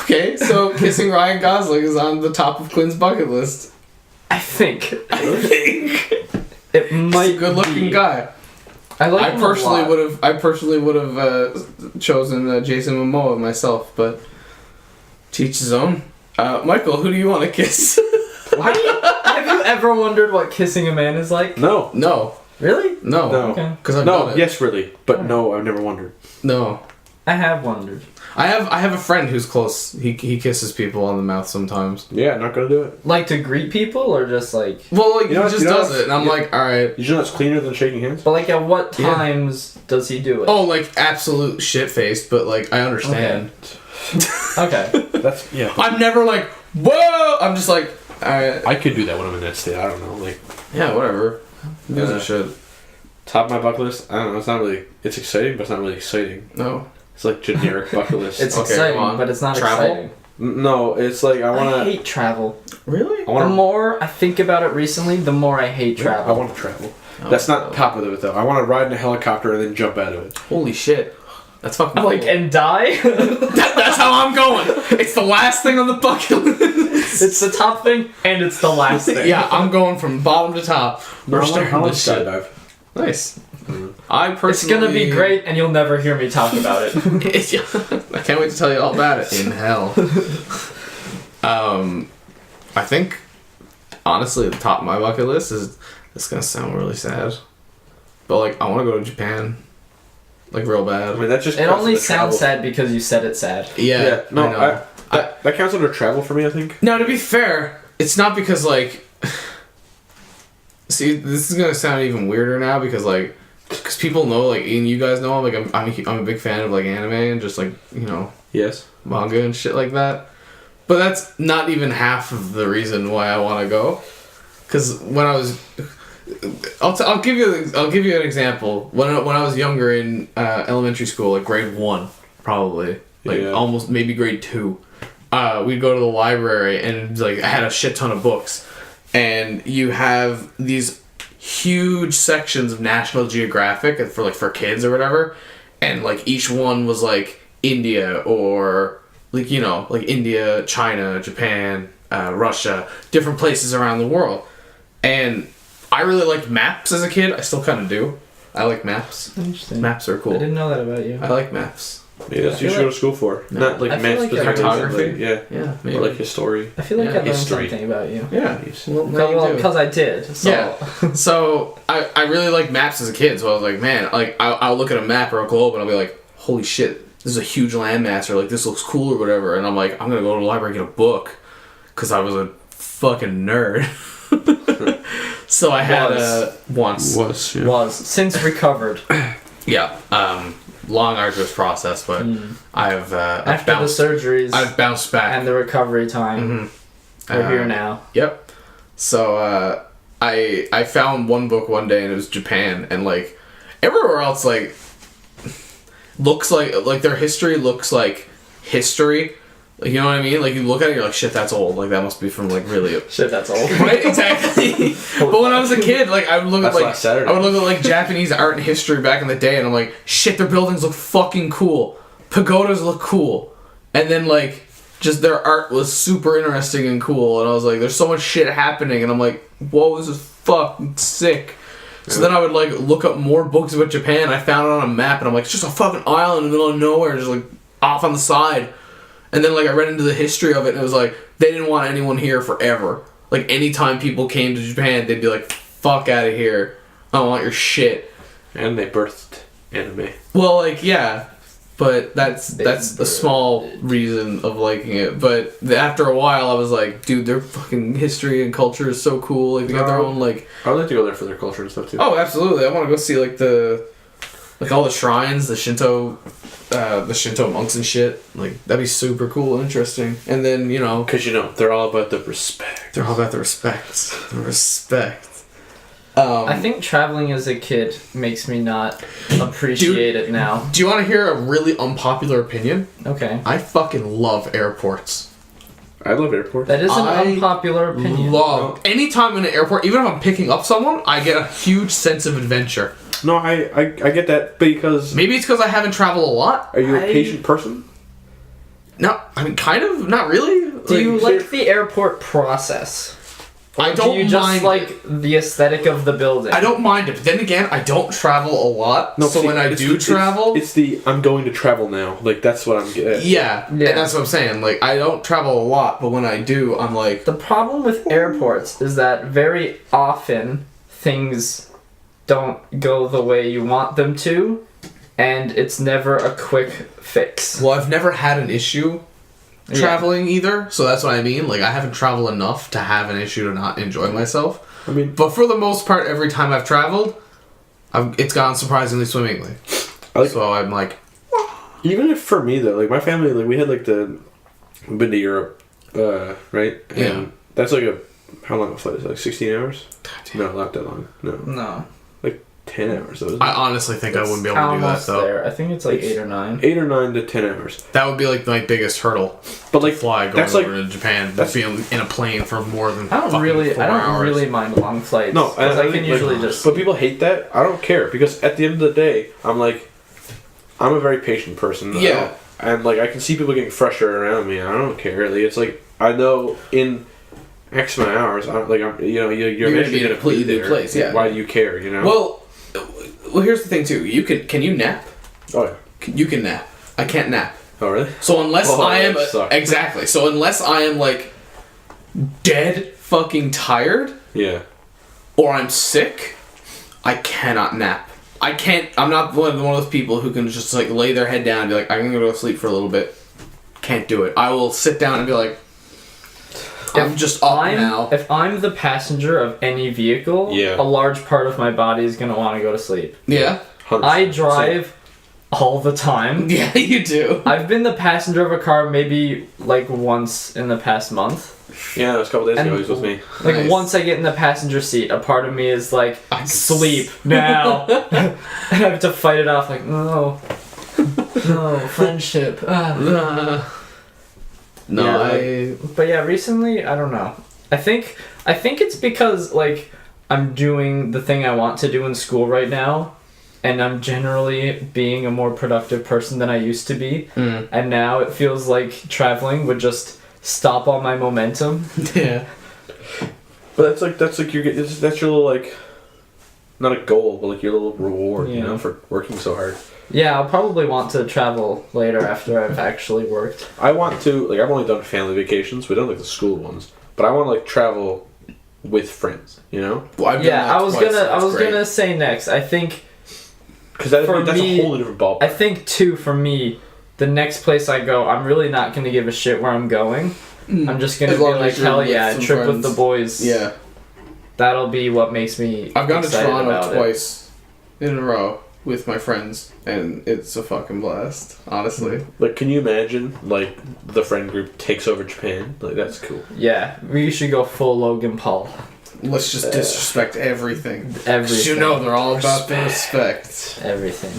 Okay, so kissing Ryan Gosling is on the top of Quinn's bucket list. I think I think. it might He's a good-looking be. guy. I like I him a personally lot. would have chosen Jason Momoa myself, but to each his own. Michael, who do you want to kiss? Have you ever wondered what kissing a man is like? No. No, Really? no, No. Okay. because I've No, done it. yes, really. But no, I've never wondered. No, I have wondered. I have a friend who's close. He kisses people on the mouth sometimes. Yeah, not gonna do it. Like to greet people or just like. Well, like You know he what- just you know does what- it, and I'm yeah. like, all right. Did you know it's cleaner than shaking hands? But like at what Yeah. times does he do it? Oh, like absolute shit faced, but like I understand. Okay. That's, yeah. I'm never like, whoa. I'm just like, all right, I could do that when I'm in that state. I don't know. Like, yeah, whatever. Who gives a shit? Top of my bucket list. I don't know. It's not really. It's exciting, but it's not really exciting. No. It's like generic bucket list. It's Okay, exciting, come on. but it's not Travel? exciting. No, it's like I I want to. hate travel. Really? I The want to. more I think about it recently, the more I hate I travel. want to travel. That's not top of it though. I want to ride in a helicopter and then jump out of it. Holy shit. That's fucking cool. Like, and die? That's how I'm going. It's the last thing on the bucket list. It's the top thing, and it's the last thing. Yeah, I'm going from bottom to top. We're starting I this shit. skydive. Nice. I It's personally... gonna be great, and you'll never hear me talk about it. I can't wait to tell you all about it. In hell. I think, honestly, the top of my bucket list is... It's gonna sound really sad. But, like, I want to go to Japan. Like, real bad. I mean, that just. It counts only as a travel. sounds sad because you said it sad. Yeah. No, I know. that counts under travel for me. I think. No, to be fair, it's not because, like... See, this is gonna sound even weirder now because, like... Because people know, like, and you guys know, like, I'm a big fan of, like, anime and just, like, you know... Yes. Manga and shit like that. But that's not even half of the reason why I want to go. Because when I was... I'll give you an example. When I was younger in elementary school, like grade 1, probably, like almost maybe grade 2, we'd go to the library and like I had a shit ton of books, and you have these huge sections of National Geographic for kids or whatever, and like each one was like India or like like India, China, Japan, Russia, different places around the world, and I really liked maps as a kid. I still kind of do. I like maps. Interesting. Maps are cool. I didn't know that about you. I like maps. Yeah, that's what you should go to school for. No. Not like I feel math like specific cartography? like, yeah. Yeah, maybe. Or like history. I feel like I learned History. something about you. Yeah. Well, now you do. Because I did. So. Yeah. So I really liked maps as a kid. So I was like, man, like I'll look at a map or a globe and I'll be like, holy shit, this is a huge landmass, or like this looks cool or whatever. And I'm like, I'm gonna go to the library and get a book because I was a fucking nerd. So I had once. Was since recovered. Yeah. Long arduous process, but I've After the surgeries I've bounced back and the recovery time. We're here now. Yep. So I found one book one day and it was Japan, and like everywhere else like looks like their history looks like history. Like, you know what I mean? Like you look at it, you're like, shit, that's old. Like that must be from like really Shit, that's old. right, exactly. But when I was a kid, like I would look That's at like last Saturday. I would look at like Japanese art and history back in the day, and I'm like, shit, their buildings look fucking cool. Pagodas look cool, and then like just their art was super interesting and cool, and I was like, there's so much shit happening, and I'm like, whoa, this is fucking sick. So then I would like look up more books about Japan. I found it on a map, and I'm like, it's just a fucking island in the middle of nowhere, just like off on the side. And then, like, I read into the history of it, and it was like, they didn't want anyone here forever. Like, anytime people came to Japan, they'd be like, fuck out of here. I don't want your shit. And they birthed anime. Well, like, yeah. But that's a small reason of liking it. But after a while, I was like, dude, their fucking history and culture is so cool. Like, they got their own, like... I would like to go there for their culture and stuff, too. Oh, absolutely. I want to go see, like, all the shrines, the Shinto monks and shit. Like, that'd be super cool and interesting. And then, Because, they're all about the respect. they're all about the respect. The respect. I think traveling as a kid makes me not appreciate it now. Do you want to hear a really unpopular opinion? Okay. I fucking love airports. I love airports. That is an I unpopular opinion. Anytime in an airport, even if I'm picking up someone, I get a huge sense of adventure. No, I get that because... Maybe it's because I haven't traveled a lot. Are you a patient person? No, I mean, kind of, not really. Do you like the airport process? I don't Do you just mind. like the aesthetic of the building? I don't mind it, but then again, I don't travel a lot. No, so see, when I it's do travel, it's the I'm going to travel now. Like that's what I'm getting. yeah, and that's what I'm saying. Like I don't travel a lot, but when I do, I'm like. The problem with airports is that very often things don't go the way you want them to, and it's never a quick fix. Well, I've never had an issue traveling either, so that's what I mean. Like I haven't traveled enough to have an issue to not enjoy myself. I mean, but for the most part, every time I've traveled, it's gone surprisingly swimmingly. So I'm like, even if for me though, like my family, like we had like we've been to Europe, right? And yeah. That's like how long a flight is it? Like 16 hours? No, not that long. No. No. Like 10 hours. Though, I honestly think I wouldn't be able to do that Almost though. there. I think it's like 8 or 9. 8 or 9 to 10 hours. That would be like my biggest hurdle. But like Fly going that's over like to Japan. that's- Being in a plane for more than I don't 4 really hours. mind long flights. no, because I can think, usually like, just. But people hate that. I don't care because at the end of the day, I'm a very patient person. Yeah. And like I can see people getting frustrated around me. And I don't care. Like, it's like I know in X amount of hours, you're You're gonna eventually be in a completely new there. place, yeah. Why do you care? You know. Well, here's the thing too. Can you nap? Oh yeah. You can nap. I can't nap. Oh really? So unless I am that sucks. exactly. So unless I am like dead fucking tired Yeah. or I'm sick, I cannot nap. I can't. I'm not one of those people who can just like lay their head down and be like, I'm gonna go to sleep for a little bit. Can't do it. I will sit down and be like, I'm just up now. If I'm the passenger of any vehicle, Yeah. a large part of my body is gonna want to go to sleep. Yeah. 100%. I drive all the time. Yeah, you do. I've been the passenger of a car maybe like once in the past month. Yeah, it was a couple days ago. And- He was with me. Like Nice. once I get in the passenger seat, a part of me is like, I sleep now. And I have to fight it off like, no. No, friendship. No, Yeah, But yeah, recently, I don't know. I think it's because like I'm doing the thing I want to do in school right now, and I'm generally being a more productive person than I used to be. Mm. And now it feels like traveling would just stop all my momentum. Yeah. But that's like that's your little like, not a goal, but like your little reward, you Yeah. know, for working so hard. Yeah, I'll probably want to travel later after I've actually worked. I want to like I've only done family vacations. We don't like the school ones, but I want to like travel with friends. You know, Well, I've done Yeah, that I was twice, gonna so I that's was great. gonna say next. I think because For that's me, a whole different ballpark. I think too for me, the next place I go, I'm really not gonna give a shit where I'm going. I'm just gonna As be long as like, you're hell with yeah, some trip with friends. the boys. Yeah. That'll be what makes me I've gone to excited Toronto about it. twice in a row with my friends, and it's a fucking blast, honestly. Like, can you imagine like the friend group takes over Japan? Like that's cool. Yeah, we should go full Logan Paul. Let's just disrespect everything. 'Cause Everything. you know they're all about the respect. Everything.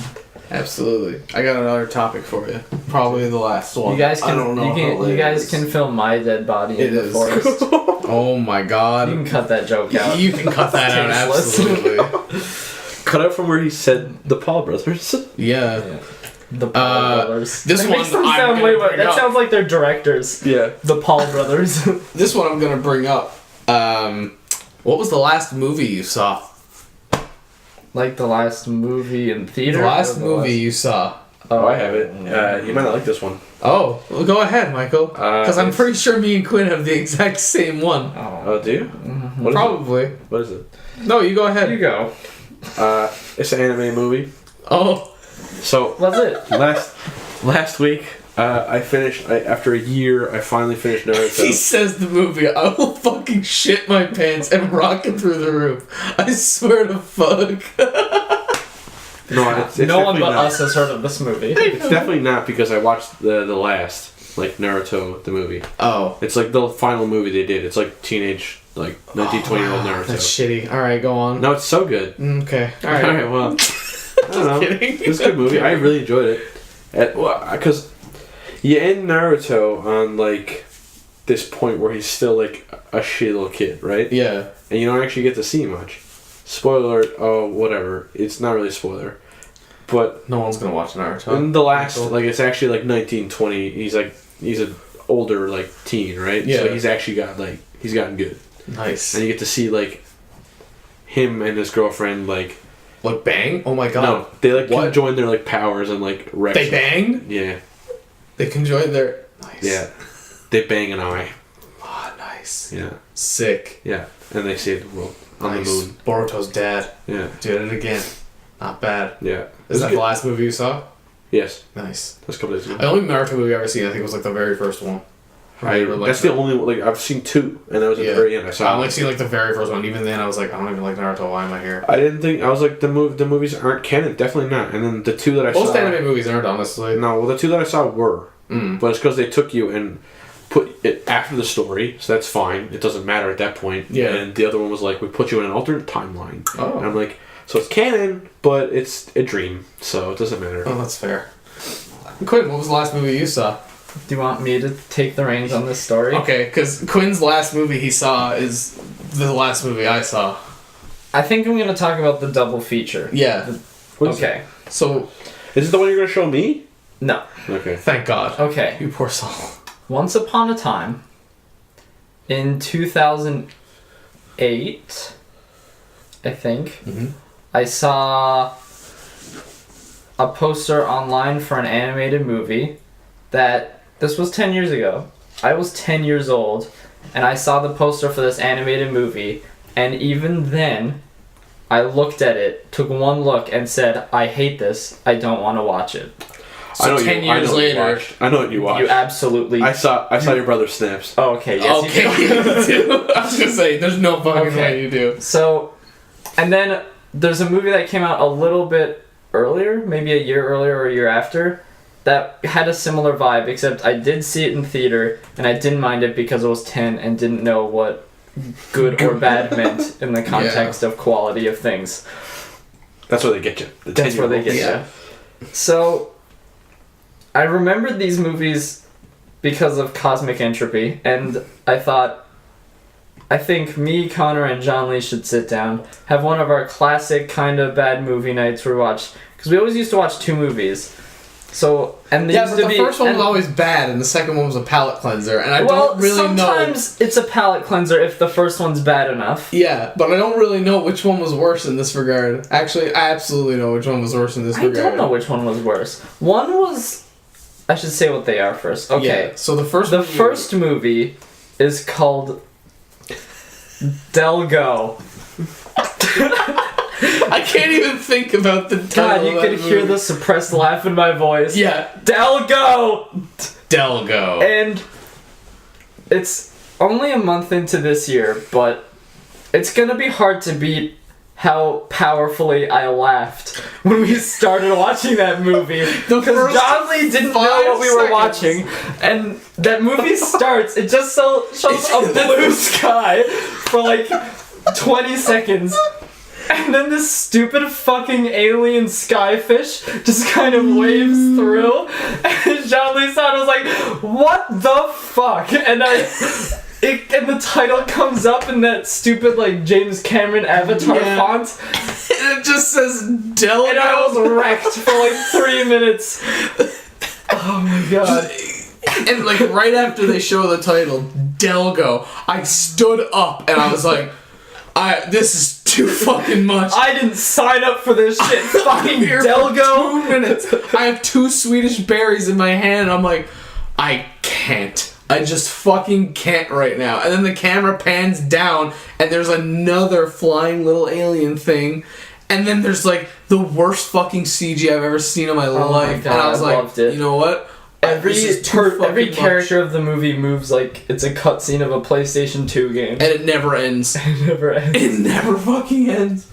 Absolutely. I got another topic for you. Probably the last one. You guys I can don't know how you it guys is. can film my dead body It in the is. forest. Oh my god. You can cut that joke out. You can cut that out, Tasteless. absolutely. Cut out from where he said the Paul brothers. Yeah. Yeah. The Paul brothers. this that one makes them I'm sound gonna way more. bring That up. sounds like they're directors. Yeah. The Paul brothers. This one I'm gonna bring up. What was the last movie you saw? Like the last movie in theater. The last or the movie you saw. Oh, I have it. You might not like this one. Oh, well, go ahead, Michael. Because I'm it's- pretty sure me and Quinn have the exact same one. Oh. Oh, do you? What is Probably. it? What is it? No, you go There you ahead. go. It's an anime movie. Oh, So What's it? last week, after a year, I finally finished he Naruto. says the movie. I will fucking shit my pants and rock it through the roof. I swear to fuck. No, it's No one definitely but not. us has heard of this movie. It's definitely not because I watched the last like Naruto the movie. Oh. It's like the final movie they did. It's like teenage 19-20-year-old Naruto. That's shitty. Alright, go on. No, it's so good. Okay. All Alright. right, well, I don't know. kidding. It's a good movie. I really enjoyed it. Because you end Naruto on like this point where he's still like a shitty little kid, right? Yeah. And you don't actually get to see much. Spoiler alert, oh, whatever. It's not really a spoiler. But No one's gonna watch Naruto. in the last, Michael. like, it's actually like 19, 20, he's an older, like, teen, right? Yeah. So he's actually got, like, he's gotten good. Nice. And you get to see, like, him and his girlfriend, like, Like bang? Oh my god. no, they, like, What? conjoin their, like, powers and, like, wreck They stuff. banged? Yeah. They conjoined their. Nice. Yeah. They bang an eye. Ah, nice. Yeah. Sick. Yeah. And they saved the world on Nice. the moon. Boruto's dad. Yeah. Did it again. Not bad. Yeah. Is that good. the last movie you saw? Yes. Nice. That's a couple days ago. The only Naruto movie I've ever seen, I think, was like the very first one. I really liked That's the it. only, like, I've seen two, and that was at Yeah. the very end. I I saw only it. seen like the very first one. Even then, I was like, I don't even like Naruto. Why am I here? I didn't think, I was like, the movies aren't canon. Definitely not. And then the two that I Most saw. anime movies aren't, honestly. No, well, the two that I saw were. Mm. But it's because they took you and put it after the story, so that's fine. It doesn't matter at that point. Yeah. And the other one was like, we put you in an alternate timeline. Oh. And I'm like, So it's canon, but it's a dream, so it doesn't matter. Oh, that's fair. Quinn, what was the last movie you saw? Do you want me to take the reins on this story? Okay, because Quinn's last movie he saw is the last movie I saw. I think I'm going to talk about the double feature. Yeah. Okay. So, Is it the one you're going to show me? No. Okay. thank God. Okay. You poor soul. Once upon a time, in 2008, I think, I saw a poster online for an animated movie that, this was 10 years ago. I was 10 years old, and I saw the poster for this animated movie, and even then, I looked at it, took one look, and said, I hate this, I don't want to watch it. So 10 years later, I know what you watched. You absolutely... I saw your brother's snaps. Oh, okay, yes, okay, you do. you do. I was gonna say, there's no fucking way you do. So, and then there's a movie that came out a little bit earlier, maybe a year earlier or a year after, that had a similar vibe, except I did see it in theater, and I didn't mind it because I was 10 and didn't know what good or bad meant in the context of quality of things. That's where they get you. That's where they get you. So, I remembered these movies because of Cosmic Entropy, and I think me, Connor, and John Lee should sit down, have one of our classic kind of bad movie nights where we watch, because we always used to watch 2 movies. So, and they used but to the first one was always bad, and the second one was a palate cleanser, and I don't really know. Sometimes it's a palate cleanser if the first one's bad enough. Yeah, but I don't really know which one was worse in this regard. Actually, I absolutely know which one was worse in this regard. I don't know which one was worse. One was... I should say what they are first. Okay. Yeah, so the first movie is called Delgo. I can't even think about the title. God, you could hear the suppressed laugh in my voice. Yeah. Delgo! Delgo. And it's only a month into this year, but it's gonna be hard to beat how powerfully I laughed when we started watching that movie. Because John Lee didn't know what we were watching, and that movie starts, it just shows a blue sky for like 20 seconds. And then this stupid fucking alien skyfish just kind of waves through. And John Lee saw it, was like, what the fuck? And and the title comes up in that stupid like James Cameron Avatar font. And it just says Delgo. And I was wrecked for like 3 minutes. Oh my god. And like right after they show the title, Delgo, I stood up and I was like, this is too fucking much. I didn't sign up for this shit. Fucking Delgo. 2 minutes. I have 2 Swedish berries in my hand and I'm like, I can't. I just fucking can't right now. And then the camera pans down and there's another flying little alien thing. And then there's like the worst fucking CG I've ever seen in my life. God, and I was loved it. You know what? Every character of the movie moves like it's a cutscene of a PlayStation 2 game. And it never ends. It never ends. It never fucking ends.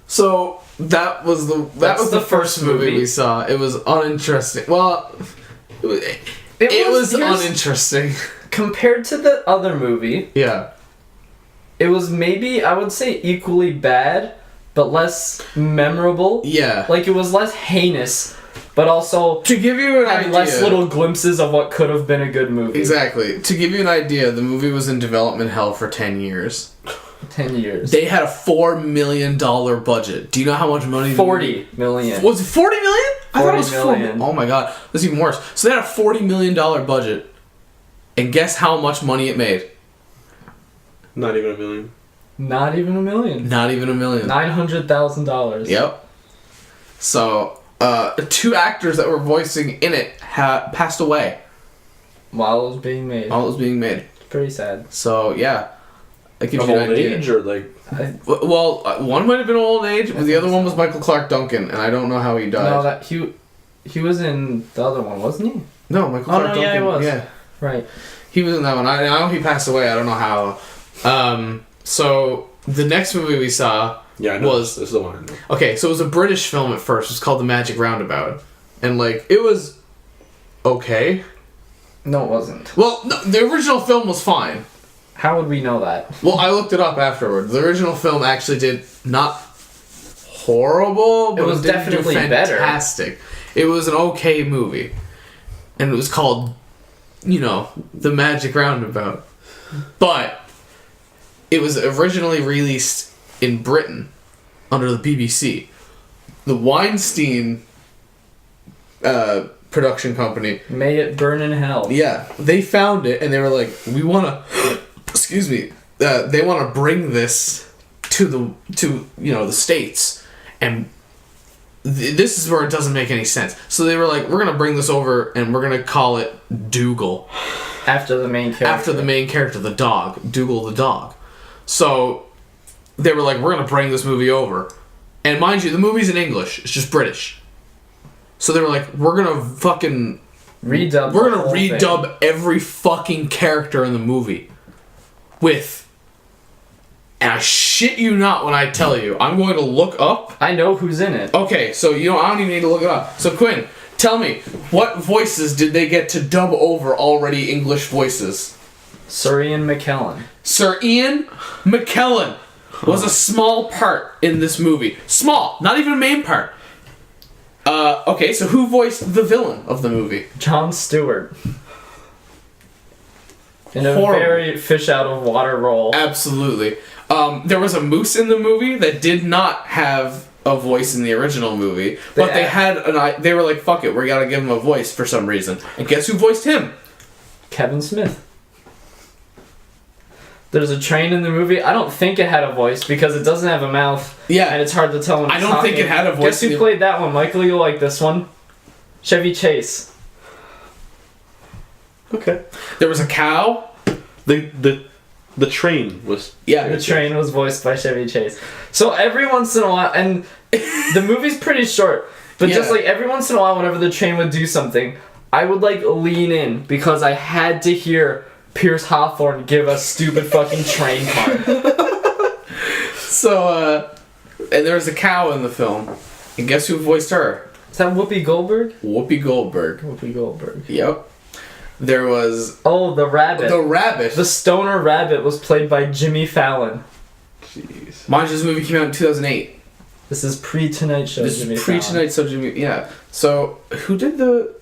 So that was the first movie we saw. It was uninteresting. Well, it was uninteresting. Compared to the other movie, Yeah. it was maybe, I would say, equally bad, but less memorable. Yeah. Like, it was less heinous, but also To give you an had idea, less little glimpses of what could have been a good movie. Exactly. To give you an idea, the movie was in development hell for 10 years. 10 years. They had a $4 million budget. Do you know how much money? 40 million. Was it 40 million? I thought it was 40 million. Oh my god, that's even worse. So they had a $40 million budget, and guess how much money it made? Not even $1 million. Not even $1 million. Not even $1 million. $900,000. Yep. So, 2 actors that were voicing in it passed away While it was being made. while it was being made. It's pretty sad. So yeah, that gives Of you an old idea. age or like... Well, one might have been old age, but the other one was Michael Clark Duncan, and I don't know how he died. No, that he was in the other one, wasn't he? No, Michael Clark Duncan. Yeah, he was. Yeah, Right. he was in that one. I know he passed away. I don't know how. So the next movie we saw Yeah, I know. was This is the one I know. okay. So it was a British film at first. It was called The Magic Roundabout, and like it was okay. No, it wasn't. Well, no, the original film was fine. How would we know that? Well, I looked it up afterward. The original film actually did not horrible, but It was didn't definitely do better. fantastic. It was an okay movie, and it was called, The Magic Roundabout. But it was originally released in Britain under the BBC. The Weinstein production company. May it burn in hell. Yeah, they found it and they were like, we want to. Excuse me. They want to bring this to the States, and this is where it doesn't make any sense. So they were like, we're gonna bring this over and we're gonna call it Dougal. After the main character. After the main character, the dog. Dougal the dog. So they were like, we're gonna bring this movie over. And mind you, the movie's in English. It's just British. So they were like, we're gonna fucking... Redub. We're gonna redub every fucking character in the movie. With... And I shit you not when I tell you. I'm going to look up... I know who's in it. Okay, so I don't even need to look it up. So Quinn, tell me, what voices did they get to dub over already English voices? Sir Ian McKellen. Sir Ian McKellen was a small part in this movie. Small, not even a main part. Okay, so who voiced the villain of the movie? Jon Stewart. In a Horrible. very fish out of water role. Absolutely. There was a moose in the movie that did not have a voice in the original movie, but they were like, fuck it, we gotta give him a voice for some reason. And guess who voiced him? Kevin Smith. There's a train in the movie. I don't think it had a voice because it doesn't have a mouth. Yeah. And it's hard to tell when it's I don't think it had a voice. Guess who played that one? Michael, you'll like this one. Chevy Chase. Okay. There was a cow. The train was... Yeah. The train was voiced by Chevy Chase. So every once in a while, and the movie's pretty short, but just like every once in a while whenever the train would do something, I would like lean in because I had to hear Pierce Hawthorne give a stupid fucking train part. So, and there was a cow in the film. And guess who voiced her? Is that Whoopi Goldberg? Whoopi Goldberg. Whoopi Goldberg. Yep. There was... Oh, the rabbit. The rabbit. The stoner rabbit was played by Jimmy Fallon. Jeez. Mind you, this movie came out in 2008. This is pre-Tonight Show This Jimmy is Fallon. pre-Tonight Show Jimmy... Yeah. So, who did the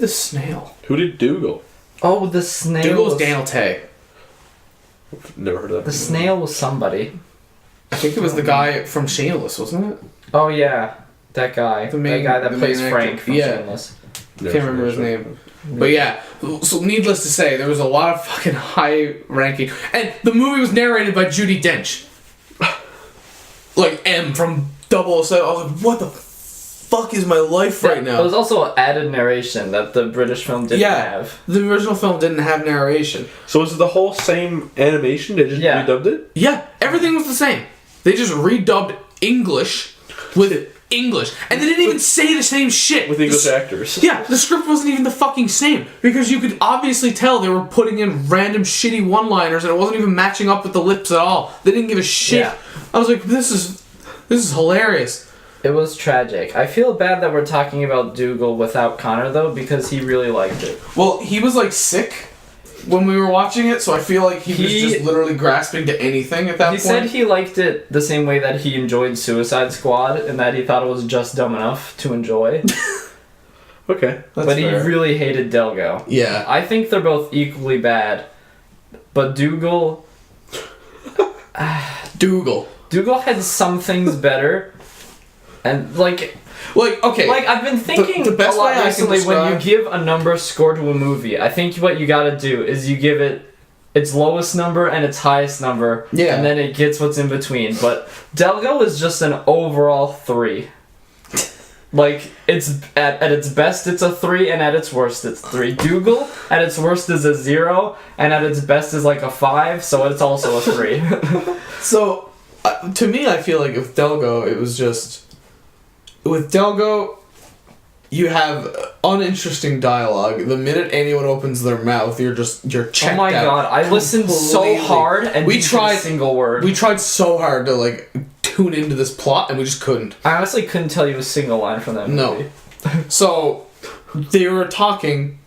snail? Who did Dougal? Oh, the snail Dougal was was... Daniel Tay. Never heard of that. The snail was somebody. I think it was the guy from Shameless, wasn't it? Oh, yeah. That guy. The main- that guy that the plays main Frank actor. from Yeah. Shameless. Can't remember his name. But yeah, so needless to say, there was a lot of fucking high ranking. And the movie was narrated by Judi Dench. Like M from 007. I was like, what the fuck is my life right now? There was also added narration that the British film didn't have. The original film didn't have narration. So was it the whole same animation? They just redubbed it? Yeah, everything was the same. They just redubbed English with English. And they didn't even say the same shit. With English actors. Yeah, the script wasn't even the fucking same. Because you could obviously tell they were putting in random shitty one-liners and it wasn't even matching up with the lips at all. They didn't give a shit. Yeah. I was like, this is hilarious. It was tragic. I feel bad that we're talking about Dougal without Connor, though, because he really liked it. Well, he was like sick when we were watching it, so I feel like he was just literally grasping to anything at that point. He said he liked it the same way that he enjoyed Suicide Squad, and that he thought it was just dumb enough to enjoy. Okay. That's but fair. he really hated Delgo. Yeah. I think they're both equally bad, but Dougal had some things better, and like okay. Like, I've been thinking The best a lot way I can recently when you describe- give a number score to a movie, I think what you gotta do is you give it its lowest number and its highest number, Yeah. and then it gets what's in between. But Delgo is just an overall 3. Like, it's at its best it's a 3, and at its worst it's 3. Dougal, at its worst is a 0, and at its best is like a 5, so it's also a 3. So, to me, I feel like with Delgo, it was just... With Delgo, you have uninteresting dialogue. The minute anyone opens their mouth, you're checked out. Oh my god, I listened so completely. hard and We didn't get tried- a single word. We tried so hard to, like, tune into this plot, and we just couldn't. I honestly couldn't tell you a single line from that movie. No. So, they were talking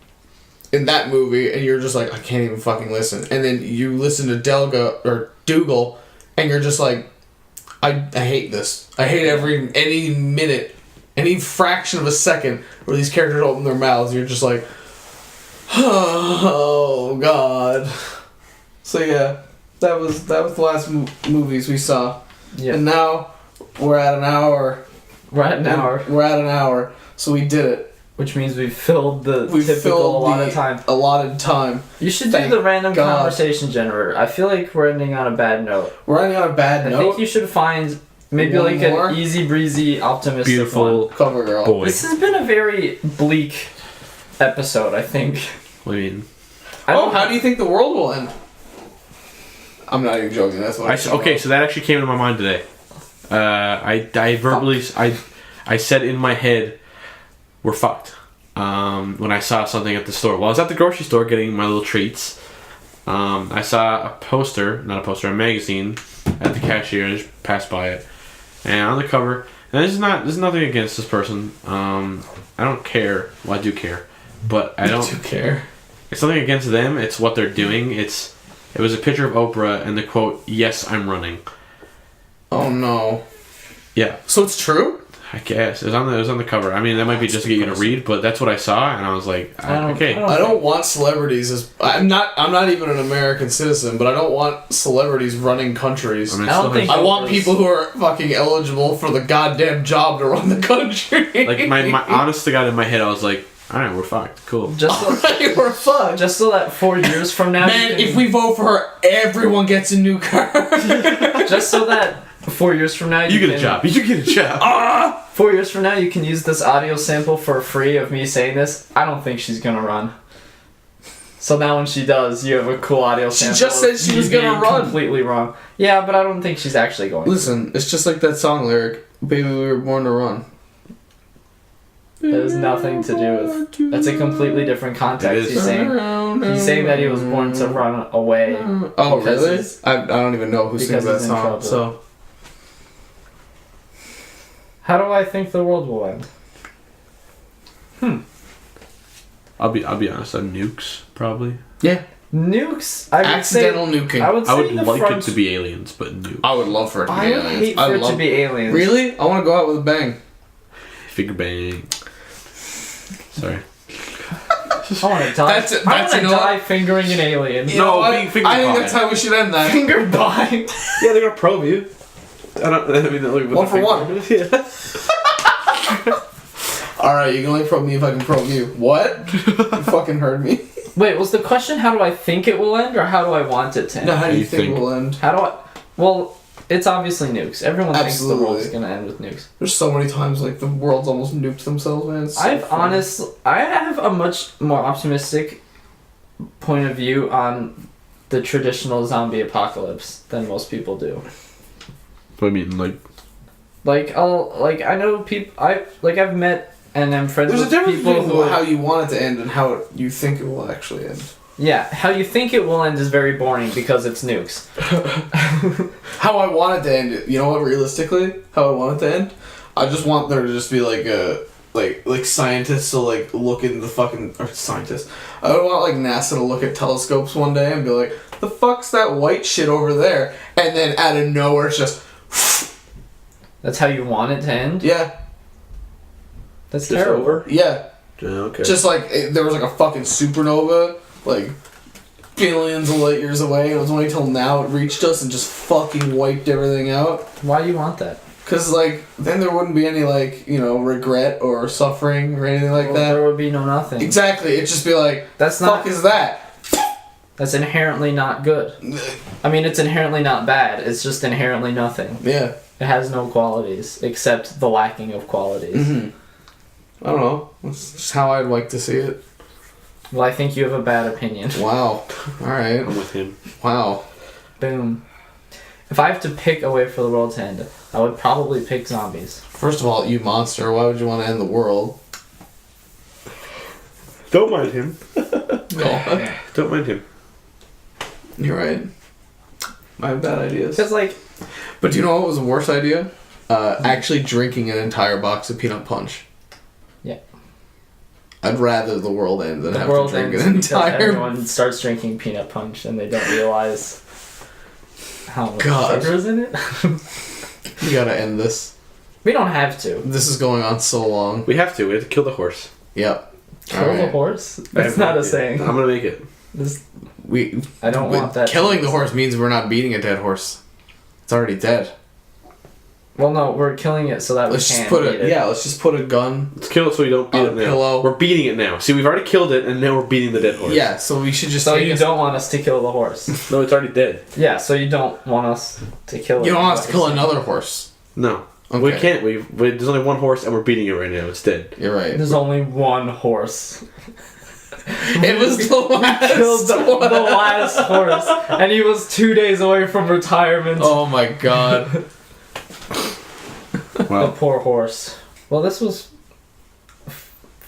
in that movie, and you're just like, I can't even fucking listen. And then you listen to Dougal, and you're just like, I hate this. I hate any minute, any fraction of a second where these characters open their mouths. You're just like, oh god. So yeah, that was the last movies we saw. Yeah. And now we're at an hour. We're at an hour. So we did it. Which means we've filled the allotted time. Allotted time. You should Thank do the random God. conversation generator. I feel like we're ending on a bad note. We're ending on a bad note. I think you should find maybe One like more? an easy breezy, optimistic Beautiful one. Cover girl. boy. This has been a very bleak episode, I think. What do you mean? How do you think the world will end? I'm not even joking. That's what Okay, so that actually came to my mind today. I verbally, I said in my head, we're fucked. When I saw something at the store. Well, I was at the grocery store getting my little treats. I saw a magazine at the cashier. I just passed by it. And on the cover, and there's nothing against this person. I don't care. Well, I do care. But I don't care. It's nothing against them. It's what they're doing. It was a picture of Oprah and the quote, "Yes, I'm running." Oh no. Yeah. So it's true? I guess it was on the cover. I mean, that might be just to get you to read, but that's what I saw, and I was like, okay. I don't want celebrities as I'm not even an American citizen, but I don't want celebrities running countries. I mean, I don't think- I want people who are fucking eligible for the goddamn job to run the country. like my honest to God, in my head, I was like, all right, we're fucked. Cool. Just so, Alright, we're fucked. just so that 4 years from now, Man, if we vote for her, everyone gets a new car. just so that 4 years from now, You get a job. You get a job. 4 years from now, you can use this audio sample for free of me saying this. I don't think she's gonna run. So now when she does, you have a cool audio She sample. just said she of was me gonna being run. Completely wrong. Yeah, but I don't think she's actually going. Listen, it's just like that song lyric, "Baby, we were born to run." It has nothing to do with. That's a completely different context. It is. He's saying that he was born to run away. Oh, because really? he's- I don't even know who sings because that he's in song. trouble. So How do I think the world will end? I'll be honest. Nukes probably. yeah, Nukes. I would accidental say. nuking. I would say I would the like front, it to be aliens, but nuke. I would love for it to be I would aliens. hate for it to be aliens. Really? I want to go out with a bang. Figure bang. Sorry. I want to die. That's it. I That's, want you to know die what? fingering an alien. You know what? being finger I think pie. that's how we should end that. Finger bye. Yeah, they're gonna probe you. I mean, look, One for one. Yeah. Alright, you can only probe me if I can probe you. What? You fucking heard me. Wait, was the question how do I think it will end or how do I want it to end? No, how do you you think think? we'll end? How do I? Well, it's obviously nukes. Everyone thinks the Absolutely. world's gonna end with nukes. There's so many times like the world's almost nuked themselves, man. It's so funny. I have a much more optimistic point of view on the traditional zombie apocalypse than most people do. I mean, like, I know people. I've met and I'm friends There's a with difference people between who how you want it to end and how you think it will actually end. Yeah, how you think it will end is very boring because it's nukes. How I want it to end, you know what? Realistically, how I want it to end, I just want there to just be like a like scientists to like look in the fucking or scientists. I would want like NASA to look at telescopes one day and be like, "The fuck's that white shit over there?" And then out of nowhere, it's just That's how you want it to end? yeah, That's terrible. yeah. okay. Just like there was like a fucking supernova, like billions of light years away, and it was only till now it reached us and just fucking wiped everything out. Why do you want that? Cause like then there wouldn't be any like regret or suffering or anything like Well, that. there would be no nothing. Exactly, it'd just be like That's fuck not. is that? That's inherently not good. I mean, it's inherently not bad. It's just inherently nothing. Yeah. It has no qualities except the lacking of qualities. Mm-hmm. I don't know. That's just how I'd like to see it. Well, I think you have a bad opinion. Wow. All right. I'm with him. Wow. Boom. If I have to pick a way for the world to end, I would probably pick zombies. First of all, you monster. Why would you want to end the world? Don't mind him. No. Don't mind him. You're right. I have bad ideas. Because, like, But do you know what was the worst idea? Actually drinking an entire box of peanut punch. Yeah. I'd rather the world end than the have world to drink ends an because entire. everyone starts drinking peanut punch and they don't realize how much God. sugar is in it. We gotta end this. We don't have to. This is going on so long. We have to kill the horse. Yep. Kill the Alright. horse? That's not a saying. I'm gonna make it. I don't want that. Killing the horse means we're not beating a dead horse. It's already dead. Well, no, we're killing it so that Let's we just can't put beat it. it. Yeah, let's just put a gun. Let's kill it so we don't beat On it a now. pillow. We're beating it now. See, we've already killed it, and now we're beating the dead horse. Yeah, so we should just. So take you us- don't want us to kill the horse? No, it's already dead. Yeah, so you don't want us to kill it. You don't want us to kill another horse. No. Okay. We can't. There's only one horse, and we're beating it right now. It's dead. You're right. There's only one horse. It was the last Killed the one. last horse, and he was 2 days away from retirement. Oh my god. The Well, poor horse. Well, this was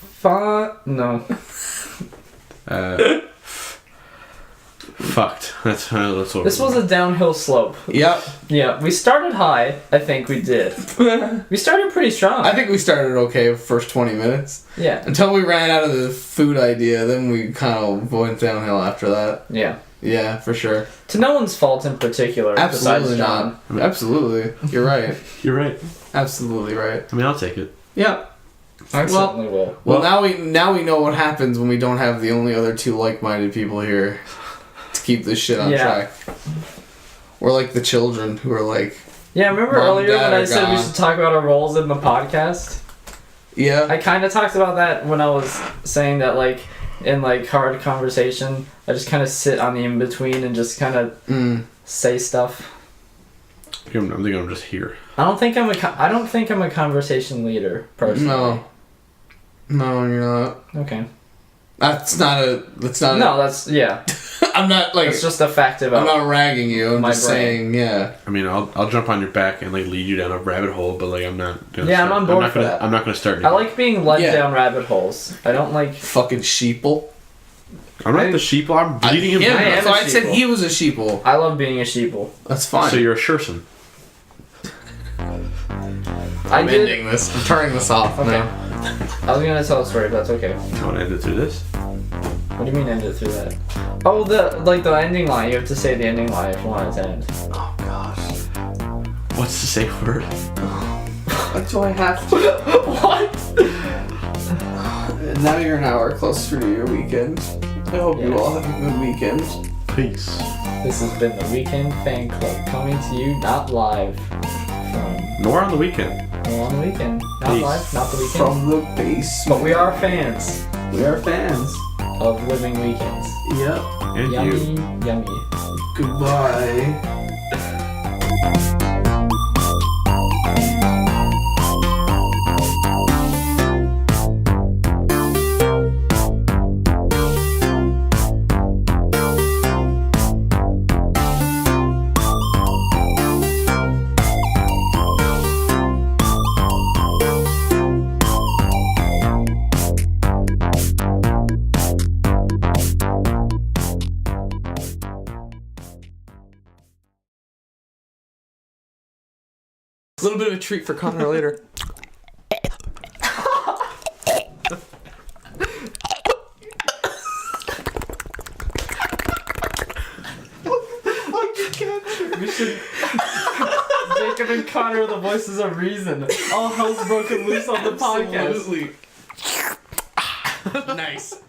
fun. No. fucked. That's what. This was a downhill slope. Yep. Yeah, we started high. I think we did. We started pretty strong. I think we started okay first 20 minutes. Yeah. Until we ran out of the food idea, then we kind of went downhill after that. Yeah. Yeah, for sure. To no one's fault in particular. Absolutely besides John. not. Absolutely. You're right. You're right. Absolutely right. I mean, I'll take it. Yep. I Well- certainly will. Well, now we know what happens when we don't have the only other two like-minded people here to keep this shit on Yeah. track. We're like the children who are like, Yeah, remember Mom and earlier Dad when I are said we gone. should talk about our roles in the podcast? yeah, I kind of talked about that when I was saying that, like, in, like, hard conversation, I just kind of sit on the in-between and just kind of say stuff. I'm thinking I'm just here. I don't think I'm a conversation leader, personally. No, you're not. Okay. That's not. No, that's, yeah. I'm not like. It's just a fact about I'm not ragging you. I'm my just brain. saying. Yeah. I mean, I'll jump on your back and like lead you down a rabbit hole, but like I'm not. Gonna Yeah, I'm start, on board not for gonna, that. I'm not gonna start. I like being led Yeah. down rabbit holes. I don't like... Fucking sheeple. I'm not the sheeple. I'm bleeding him. Yeah, I am so a I said sheeple. he was a sheeple. I love being a sheeple. That's fine. So you're a Sherson. I'm ending this. I'm turning this off. Okay. now. I was gonna tell a story, but that's okay. I want to end it through this. What do you mean end it through that? Oh, the ending line. You have to say the ending line if you want it to end. Oh gosh. What's the safe word? What do I have to? What? Now you're an hour closer to your weekend. I hope you Yeah. all have a good weekend. Peace. This has been the Weekend Fan Club coming to you not live from Nor on the weekend. on the weekend. Not Peace. live, not the weekend. From the basement. But we are fans We are fans. of living weekends. Yep. And Yummy, you. yummy. Goodbye. A little bit of a treat for Connor later. We should. Jacob and Connor are the voices of reason. All hell's broken loose on the podcast. Absolutely. Nice.